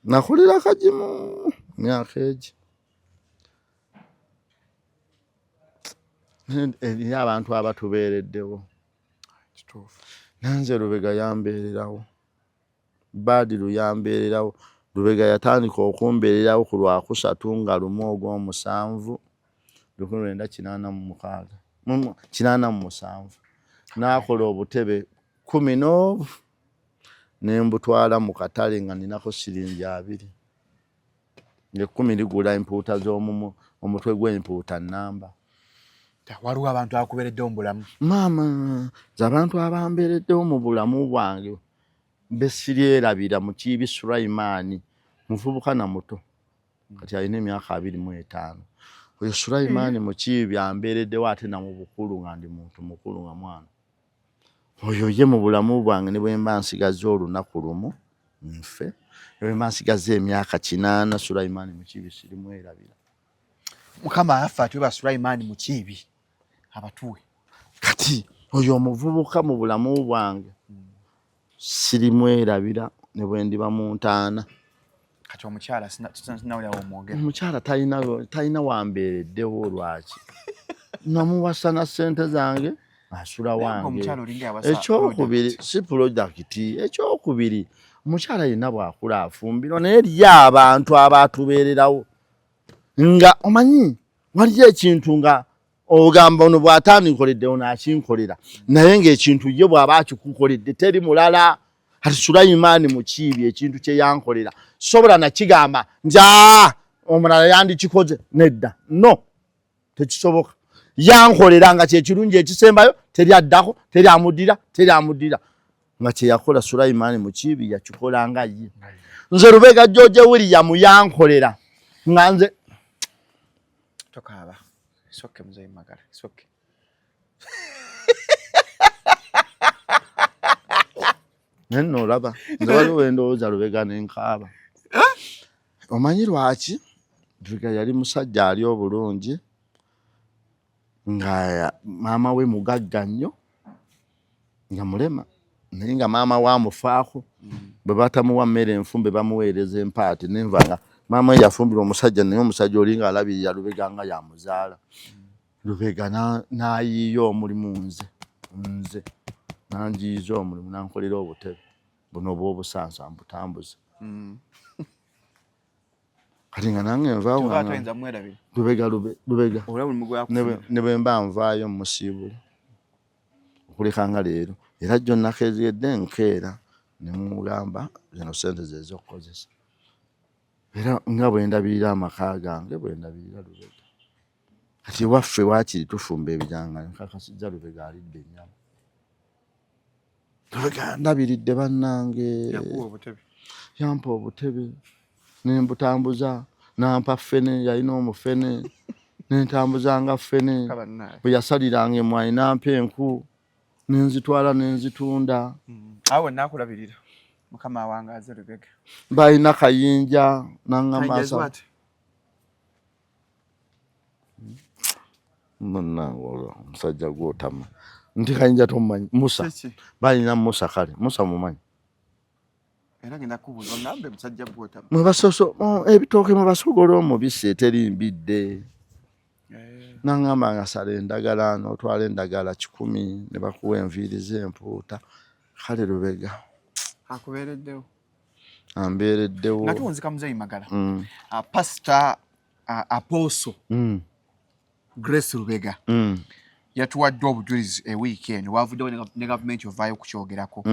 nakulira Kajimu nyakeje ya abantu abatubereddewo nanze Lubega yambeererawo Badiru yambeererawo Lubega yatandika okumbeererawo ku Lwakusatu nga lumu ogw'omusanvu 1987 nakola obutebe 10 nembutwala mu katale nga ninako siringi 2 nge 10 ligula empuuta z'omumu omutwe gw'empuuta namba waliwo abantu akubereddewo mu bulamu maama z'abantu abambeereddewo mu bulamu bwange besiryerabira Mukiibi Sulaiman muvubuka na muto kati alina emyaka 25 oyo Sulaiman Mukiibi ambeereddewo ate na mu bukulu nga ndi muntu mukulu nga mwana oyo ye mu bulamu bwange ne bwe mba nsigaze olunaku lumu nfe ne bwe mba nsigaze emyaka 8 Sulaiman Mukiibi sirimwerabira mukama afa tuba Sulaiman Mukiibi abatuwe kati oyo omuvubuka mu bulamu bwange sirimwerabira ne bwe ndiba mu ntaana kati omukyala sinawulirawo omwogera omukyala talina wambeereddewo lwaki namuwasa na ssente zange asula wange ekyokubiri si pulojekiti ekyokubiri omukyala yenna bwakula afumbiro naye eriyo abantu abatubeererawo nga omanyi waliyo ekintu nga ogamba ono bw'atandikoleddewo n'akinkolera naye ng'ekintu ye bw'aba akikukoledde teri mulala ati Sulaiman Mukiibi ekintu kye yankolera sobola nakigamba nti omulala yandikikoze nedda no tekisoboka yankolera nga kyekirungi ekisembayo teri addako teri amudira nga kyeyakola Sulaiman Mukiibi yakikola nga ye nze Lubega George William yankolera nga nze tokaaba soke mzee magara soke neno laba nzalo wendo za Lubega nenkaaba omanyi lwaki Lubega yali musajja ali obulungi nga mama we mugagga nnyo nga mulema naye nga mama wa mufaako bwe batamuwa mmere enfumbe bamuweereza empaati nenvanga mama we yafumbira omusajja naye omusajja olinga alabirira Lubega nga yamuzaala Lubega n'ayiiyo omulimu nze nanjiiza omulimu nankolera obutebe buno obw'obusansa mbutambuze kati nga nange nvaawo Lubega ne bwe mba nvaayo musiibule okuleka nga leero era jjo nakeeredde nkeera ne mugamba zino ssente ze z'okukozesa era nga bwe ndabirira amaka gange bwe ndabirira Lubega kati waffe waakiri tufumba ebijanga nkakasijja Lubega alidde ennyama Lubega ndabiridde bannange yampa obutebe nembutambuza nampa ffene yalina omufene nentambuzanga ffene bwe yasaliranga emwanyi nampa enku nenzitwala nenzitunda awo nakulabirira mukama wange aze Lubega balina kayinja nangambasa omusajja gwotama nti kayinja tomumanyi Musa balina Musa kale Musa mumanyi era ngenda kubuuza ngambe musajja gwotama mwebasoso ebitooke mwebasogola omubisi eterimbidde nangamba ngasala endagala n'otwala endagala 100 ne bakuwa enviiri z'empuuta kale Lubega akubeereddewo ambeereddewo nga tuwunzika muzeeyi Magala pastor Apostle Grace Lubega yatuwadde obujulizi weekend wavuddewo ne gavumenti ovaayo okukyogerako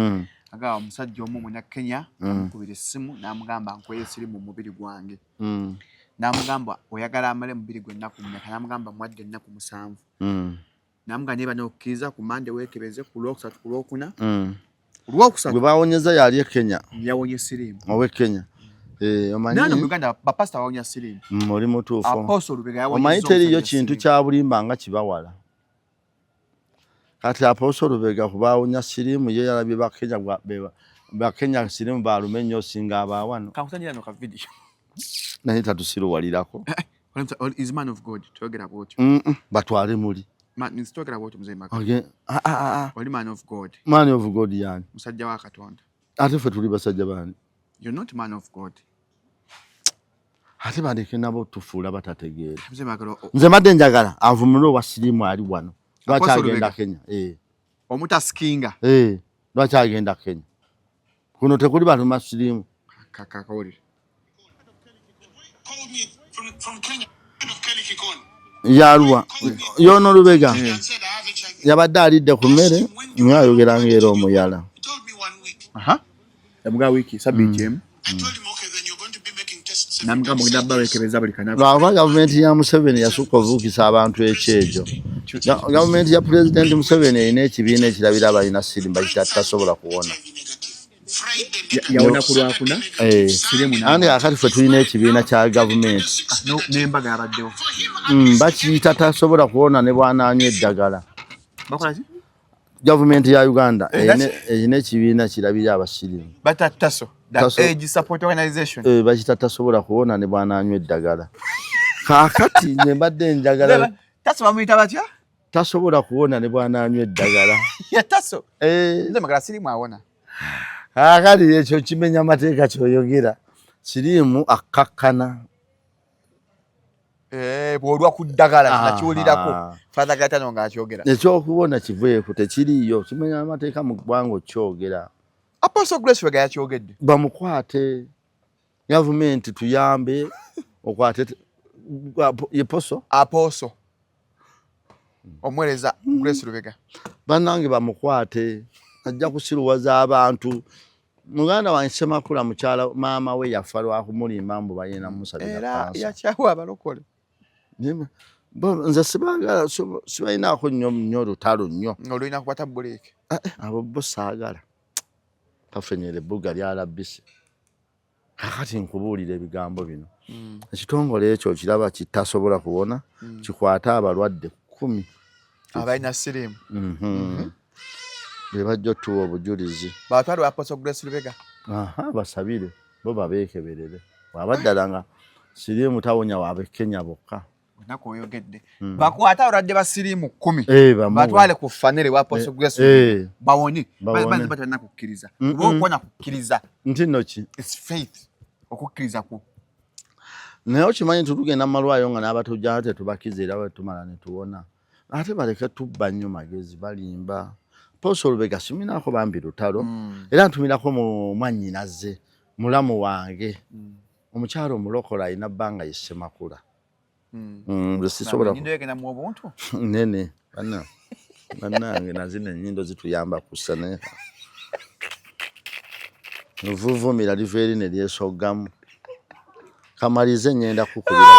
agamba omusajja omu muna Kenya amukubira essimu n'amugamba nkweye sirimu mu mubiri gwange n'amugamba oyagala amale mubiri gwe ennaku mmeka n'amugamba mwadde ennaku 7 n'amugamba niba n'okkiriza ku Mande weekebeze ku Lwokusatu ku Lwokuna Lwokusatu gwe bawonyeza yali e Kenya yawonye sirimu owe Kenya omanyi nano mu Uganda bapasita bawonya sirimu muri mutuufu Apostle Lubega yawonye omanyi teriyo kintu kya bulimba nga kibawala kati Apostle Lubega kubawonya sirimu ye yalabye ba Kenya sirimu balume nnyo singa abawano kakutanyira no ka video naye tatusiruwalirako is man of God twogera bwotyo batwale muli twogera bwotyo muzeeyi Magala oli man of God man of God yani musajja wa Katonda ate ffe tuli basajja bani you're not man of God ate baleke nabo tufuula batategeera muzeeyi Magala nze madde njagala avumule owa sirimu ali wano lwaki agenda Kenya omutaskinga lwaki agenda Kenya kuno tekuli bantu masirimu kakawulire Called me from Kenya, of Kelly Kikon. yalwa yono Lubega And said I have HIV. yabadde alidde ku mmere naye ayogeranga era omuyala He told me 1 week. yamugaa wiiki sabbiiti emu I told him, okay, then you're going to be making tests. n'amugamba ogenda bba weekebeza buli kanaku lwava gavumenti ya Museveni yasukka obuukisa abantu ekyejo gavumenti ya Pulezidenti Museveni erina ekibiina ekirabira abalina sirimu bakita tasobola kuwona yawona ku Lwakuna andi akati ffe tulina ekibiina kya gavumenti n'embaga yabaddewo bakiyita tasobola kuwona ne bw'anaanywa eddagala bakola ki gavumenti ya Uganda erina ekibiina kirabira abasirimu batattaso the age support organization bakita tasobola kuwona ne bw'anaanywa eddagala kaakati nze mbadde njagala taso bamuyita batya tasobola kuwona ne bw'anaanywa eddagala taso nze Magala sirimu awona kaakati ekyo kimenya amateeka kyoyogera sirimu akkakkana bw'olwa ku ddagala nakiwulirako Father Gatano ng'akyogera ekyokuwona kiveeku tekiriyo kimenya amateeka mu ggwanga okyogera Apostle Grace Lubega yakyogedde bamukwate gavumenti tuyambe okwate Apostle omuweereza Grace Lubega bannange bamukwate ajja kusiruwaza abantu muganda wange Semakula mukyala maama we yafa lwakumulimba mbu bayina musabira era yakyawa abalokole nze sibalinaako nnyo olutalo nnyo olina kubata buleeke abo bo saagala tafenyera ebbuga lyalabise kakati nkubuulira ebigambo bino ekitongole ekyo kiraba kitasobola kuwona kikwata abalwadde 10 abalina sirimu bebajja otuwa obujulizi batwalibwa Apostle Grace Lubega basabire bo babeekeberere wabaddala nga sirimu tawonya wabe Kenya bokka onaku oyogedde bakwata abalwadde ba sirimu 10 batwale ku fanere wa Apostle Grace Lubega bawone batalina kukkiriza oba okuwona kukkiriza nti nno ki it's faith okukkiriza ku naye okimanyi tutugenda mu malwayo nga n'abatujjana tetubakiza era wetumala ne tuwona ate baleke tubba nnyo magezi balimba Apostle Lubega siminaako bambi lutalo era ntumirako mu mwannyinaze mulamu wange omukyalo omulokola alina bbanga ye Semakula sisobola nene bannange nazino ennyindo zituyamba kussa naye vuvumira liva eri ne lyesoggamu kamalize ngenda kukubira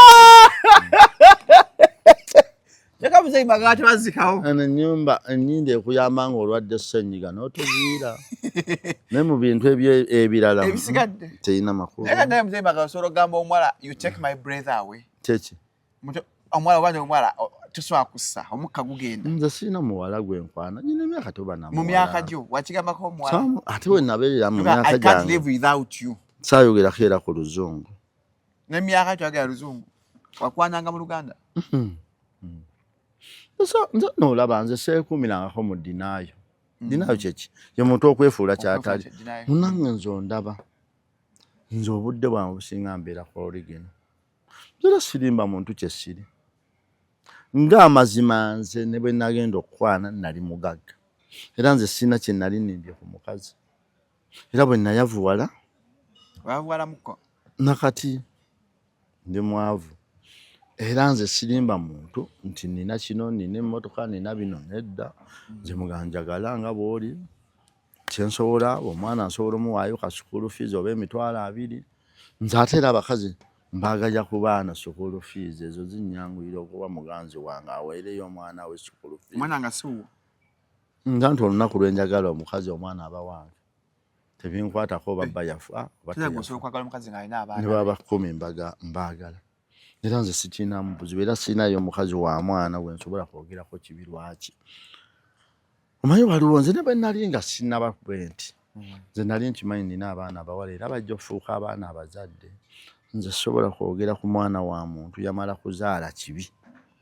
Yaka muzeyi magati bazikawo. ana nyumba enyinde ekuyamba nga olwadde ssenyiga n'otuviira ne mu bintu ebirala Ebisigadde. teyina makulu Naye muzeyi magati soro gamba omwala you take my breath away. kiki Omwala wanje omwala tuswa kussa omukka gugenda. nze sina muwala gwenkwana nyina emyaka toba na Mu myaka gyo wakigambako omwala. ate we nabeerera mu I myaka can't gyange live without you. saayogerako era ku luzungu N'emyaka twagala luzungu. Wakwananga mu Luganda. nze noolaba nze seekuumirangako mu dinaayo dinaayo kyeki ye muntu okwefuula kyatali munange nze ondaba nze obudde bwange businga mbeera ku oligino era sirimba muntu kyesiri ng'amazima nze ne bwe nagenda okukwana nali mugagga era nze sina kye nali nimbye ku mukazi era bwe nayavuwala Wavuwala muko. nakati ndi mwavu era nze sirimba muntu nti nina kino nina emmotoka nina bino nedda nze muganjagala nga bw'oli kyensobola omwana nsobola omuwaayo ka sukulu fees oba $200 nze ate era abakazi mbagajja ku baana sukulu fees ezo zinyanguyira okuba muganzi wange aweereyo omwana we sukulu fees Mwana nga siwo. nga nti olunaku lwenjagala omukazi omwana aba wange tebinkwatako oba bba yafa Tuyagosobola okwagala omukazi ng'alina abaana. ne baba 10 mbaagala era nze sikiinamu buzibu era sinayo omukazi wa mwana gwe nsobola kwogerako kibi lwaki omanyi waliwo nze ne bwe nali nga sinaba bwenti nze nali nkimanyi nina abaana abawala era bajja okufuuka abaana abazadde nze sobola kwogera ku mwana wa muntu yamala kuzaala kibi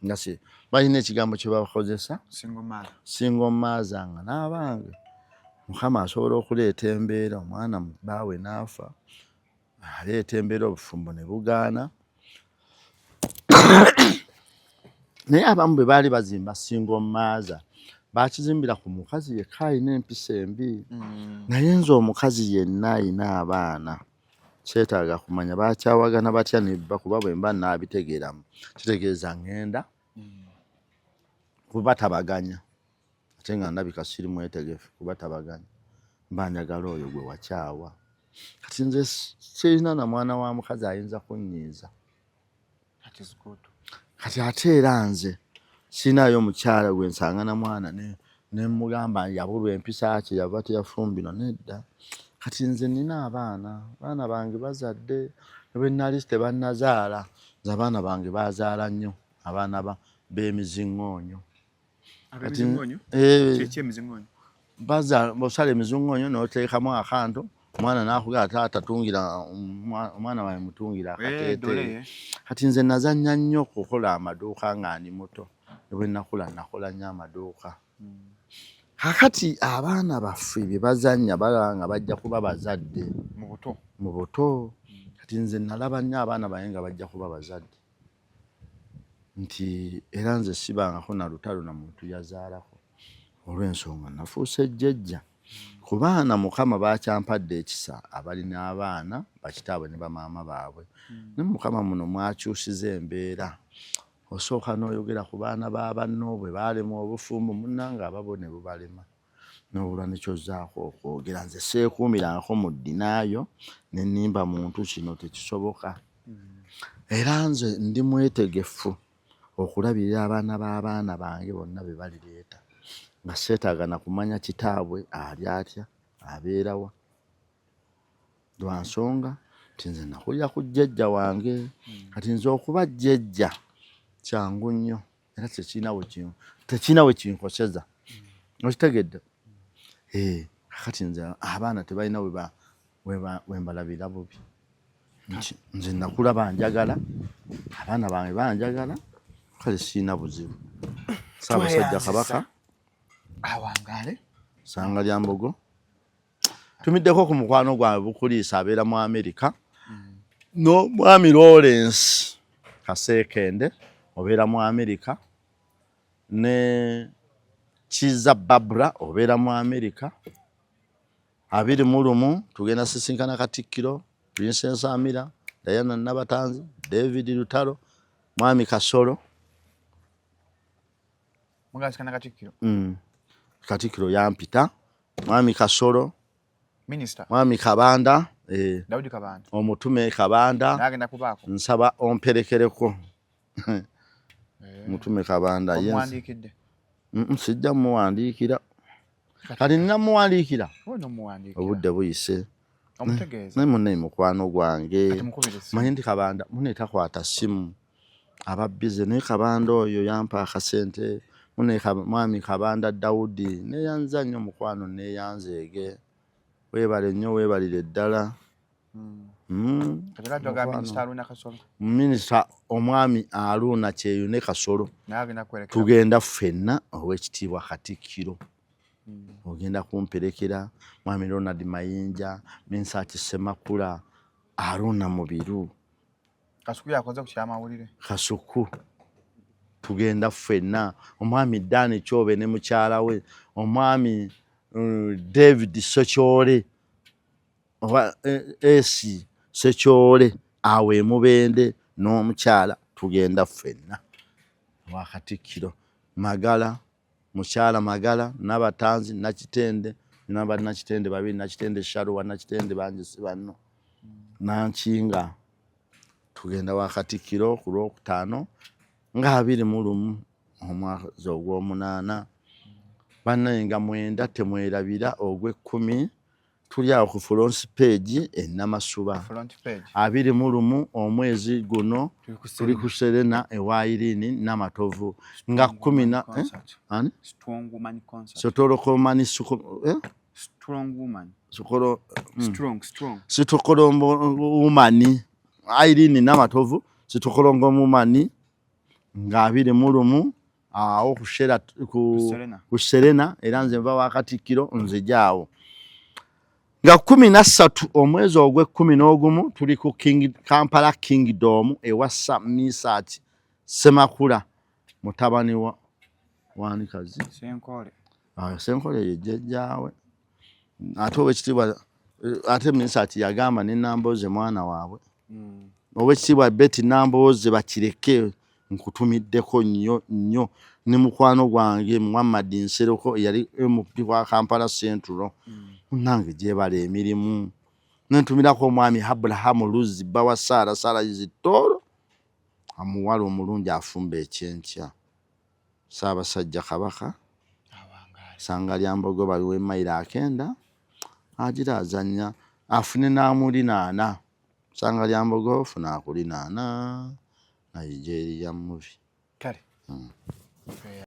nga se balina ekigambo kye bakozesa singa omaazanga n'abange mukama asobola okuleeta embeera omwana baawe n'afa aleeta embeera obufumbo ne bugaana naye abamu bwe baali bazimba singa omaaza bakizimbira ku mukazi yekka alina empisa embi naye nze omukazi yenna alina abaana kyetaaga kumanya bakyawagana batya nebba kuba bwe mba naabitegeeramu kitegeeza ngenda kubatabaganya ate nga ndabika siri mwetegefu kubatabaganya mba njagala oyo gwe wakyawa kati nze sirina na mwana wa mukazi ayinza kunnyiiza kati ate era nze sinayo omukyala gwe nsanga na mwana ne mugamba yabulwa empisa kye yava teyafumbino nedda kati nze nina abaana bange bazadde bwe nali tebannazaala nze abaana bange bazaala nnyo abaana b'emiziŋŋoonyo bosala emiziŋŋoonyo n'oteekamu akantu omwana n'akugala taata tungira omwana wange mutungira akateete kati nze nazannya nnyo okukola amaduuka nga ndi muto ne bwe nakula nakola nnyo amaduuka kakati abaana baffe bye bazannya balaba nga bajja kuba bazadde mu buto kati nze nalaba nnyo abaana bange nga bajja kuba bazadde nti era nze sibangako na lutalo na muntu yazaalako olw'ensonga nafuuse jjajja ku baana mukama bakyampadde ekisa abalina abaana bakitaabwe ne bamaama baabwe ne mukama muno mwakyusiza embeera osooka n'oyogera ku baana ba banno bwe baalema obufumbo munnanga ababo ne bubalema n'obulwa nekyozzaako okwogera nze seekuumirangako mu ddinaayo ne nnimba muntu kino tekisoboka era nze ndi mwetegefu okulabirira abaana b'abaana bange bonna be balireeta nga seetaaga na kumanya kitaabwe ali atya abeerawa lwa nsonga nti nze nakulira ku jjajja wange kati nze okuba jjajja kyangu nnyo era tekirina we kinkoseza okitegedde kati nze abaana tebalina we mbalabira bubi nze nakula banjagala abaana bange banjagala kale sirina buzibu Ssaabasajja Kabaka Awangale Sanga lya Mbogo tumiddeko ku mukwano gwange Bukuliisa abeera mu Amerika no Mwami Lawrence Kasekende obeera mu Amerika ne Kiza Babra obeera mu Amerika 21 tugenda sisinkana Katikkiro Princess Amira Diana Nabatanzi David Lutalo Mwami Kasolo Mugasikana Katikkiro Katikkiro yampita Mwami Kasolo Minister Mwami Kabanda Daudi Kabanda omutume Kabanda nagenda kubaako nsaba omperekereko mutume Kabanda omuwandiikidde sijja muwandiikira kati nina muwandiikira obudde buyise omutegeeza munne mukwano gwange manyi ndi Kabanda munne takwata simu aba bize naye Kabanda oyo yampa akasente munne mwami Kabanda Daudi neyanza nnyo mukwano neyanzeege weebale nnyo weebalire ddala minisita omwami Aruna Kyeyune Kasolo tugenda ffenna ow'ekitiibwa Katikkiro ogenda kumperekera mwami Ronald Mayinja Minsaki Semakula Aruna Mubiru Kasuku yakoze ku kyamawulire Kasuku tugenda ffenna omwami Dani Kyobe ne mukyala we omwami David Sochole oba esi Sochole awe mubende n'omukyala tugenda ffenna wa Katikkiro Magala mukyala Magala n'abatanzi Nakitende naba Nakitende babiri Nakitende Sharuwa Nakitende bangi si banno Nankinga tugenda wa Katikkiro ku Lwokutaano nga 21 omwezi ogw'omunaana bannayenga mwenda temwerabira ogw'ekkumi tuli awo ku front page Namasuba 21 omwezi guno tuli ku Serena ewa Irene Namatovu nga 10 na Strong Woman Concert Sotorokomani Strong Woman Sokoro strong Sitokolombo Woman Irene Namatovu Sitokolongo Woman nga 21 awo kushera ku Serena era nze mva wa Katikkiro nzijaawo nga 13 omwezi ogw'e11 tuli ku Kampala Kingdom ewassa Misati Semakula mutabani wa wanikazi Senkole yejjaawe ate owekitiibwa ate Misati yagamba ne Namboze mwana waabwe owekitiibwa Betty Namboze bakireke nkutumiddeko nnyo ne mukwano gwange Muhammad Nsereko yali MP wa Kampala Central nange gyebale emirimu nentumirako omwami Abraham Luzi bawa Sara Izitoro amuwala omulungi afumba ekyenkya Ssaabasajja Kabaka sanga lya Mbogo baliwo emayiro akenda agira azanya afune n'amulinaana sanga lya Mbogo funa akulinaana Nigeria movie kale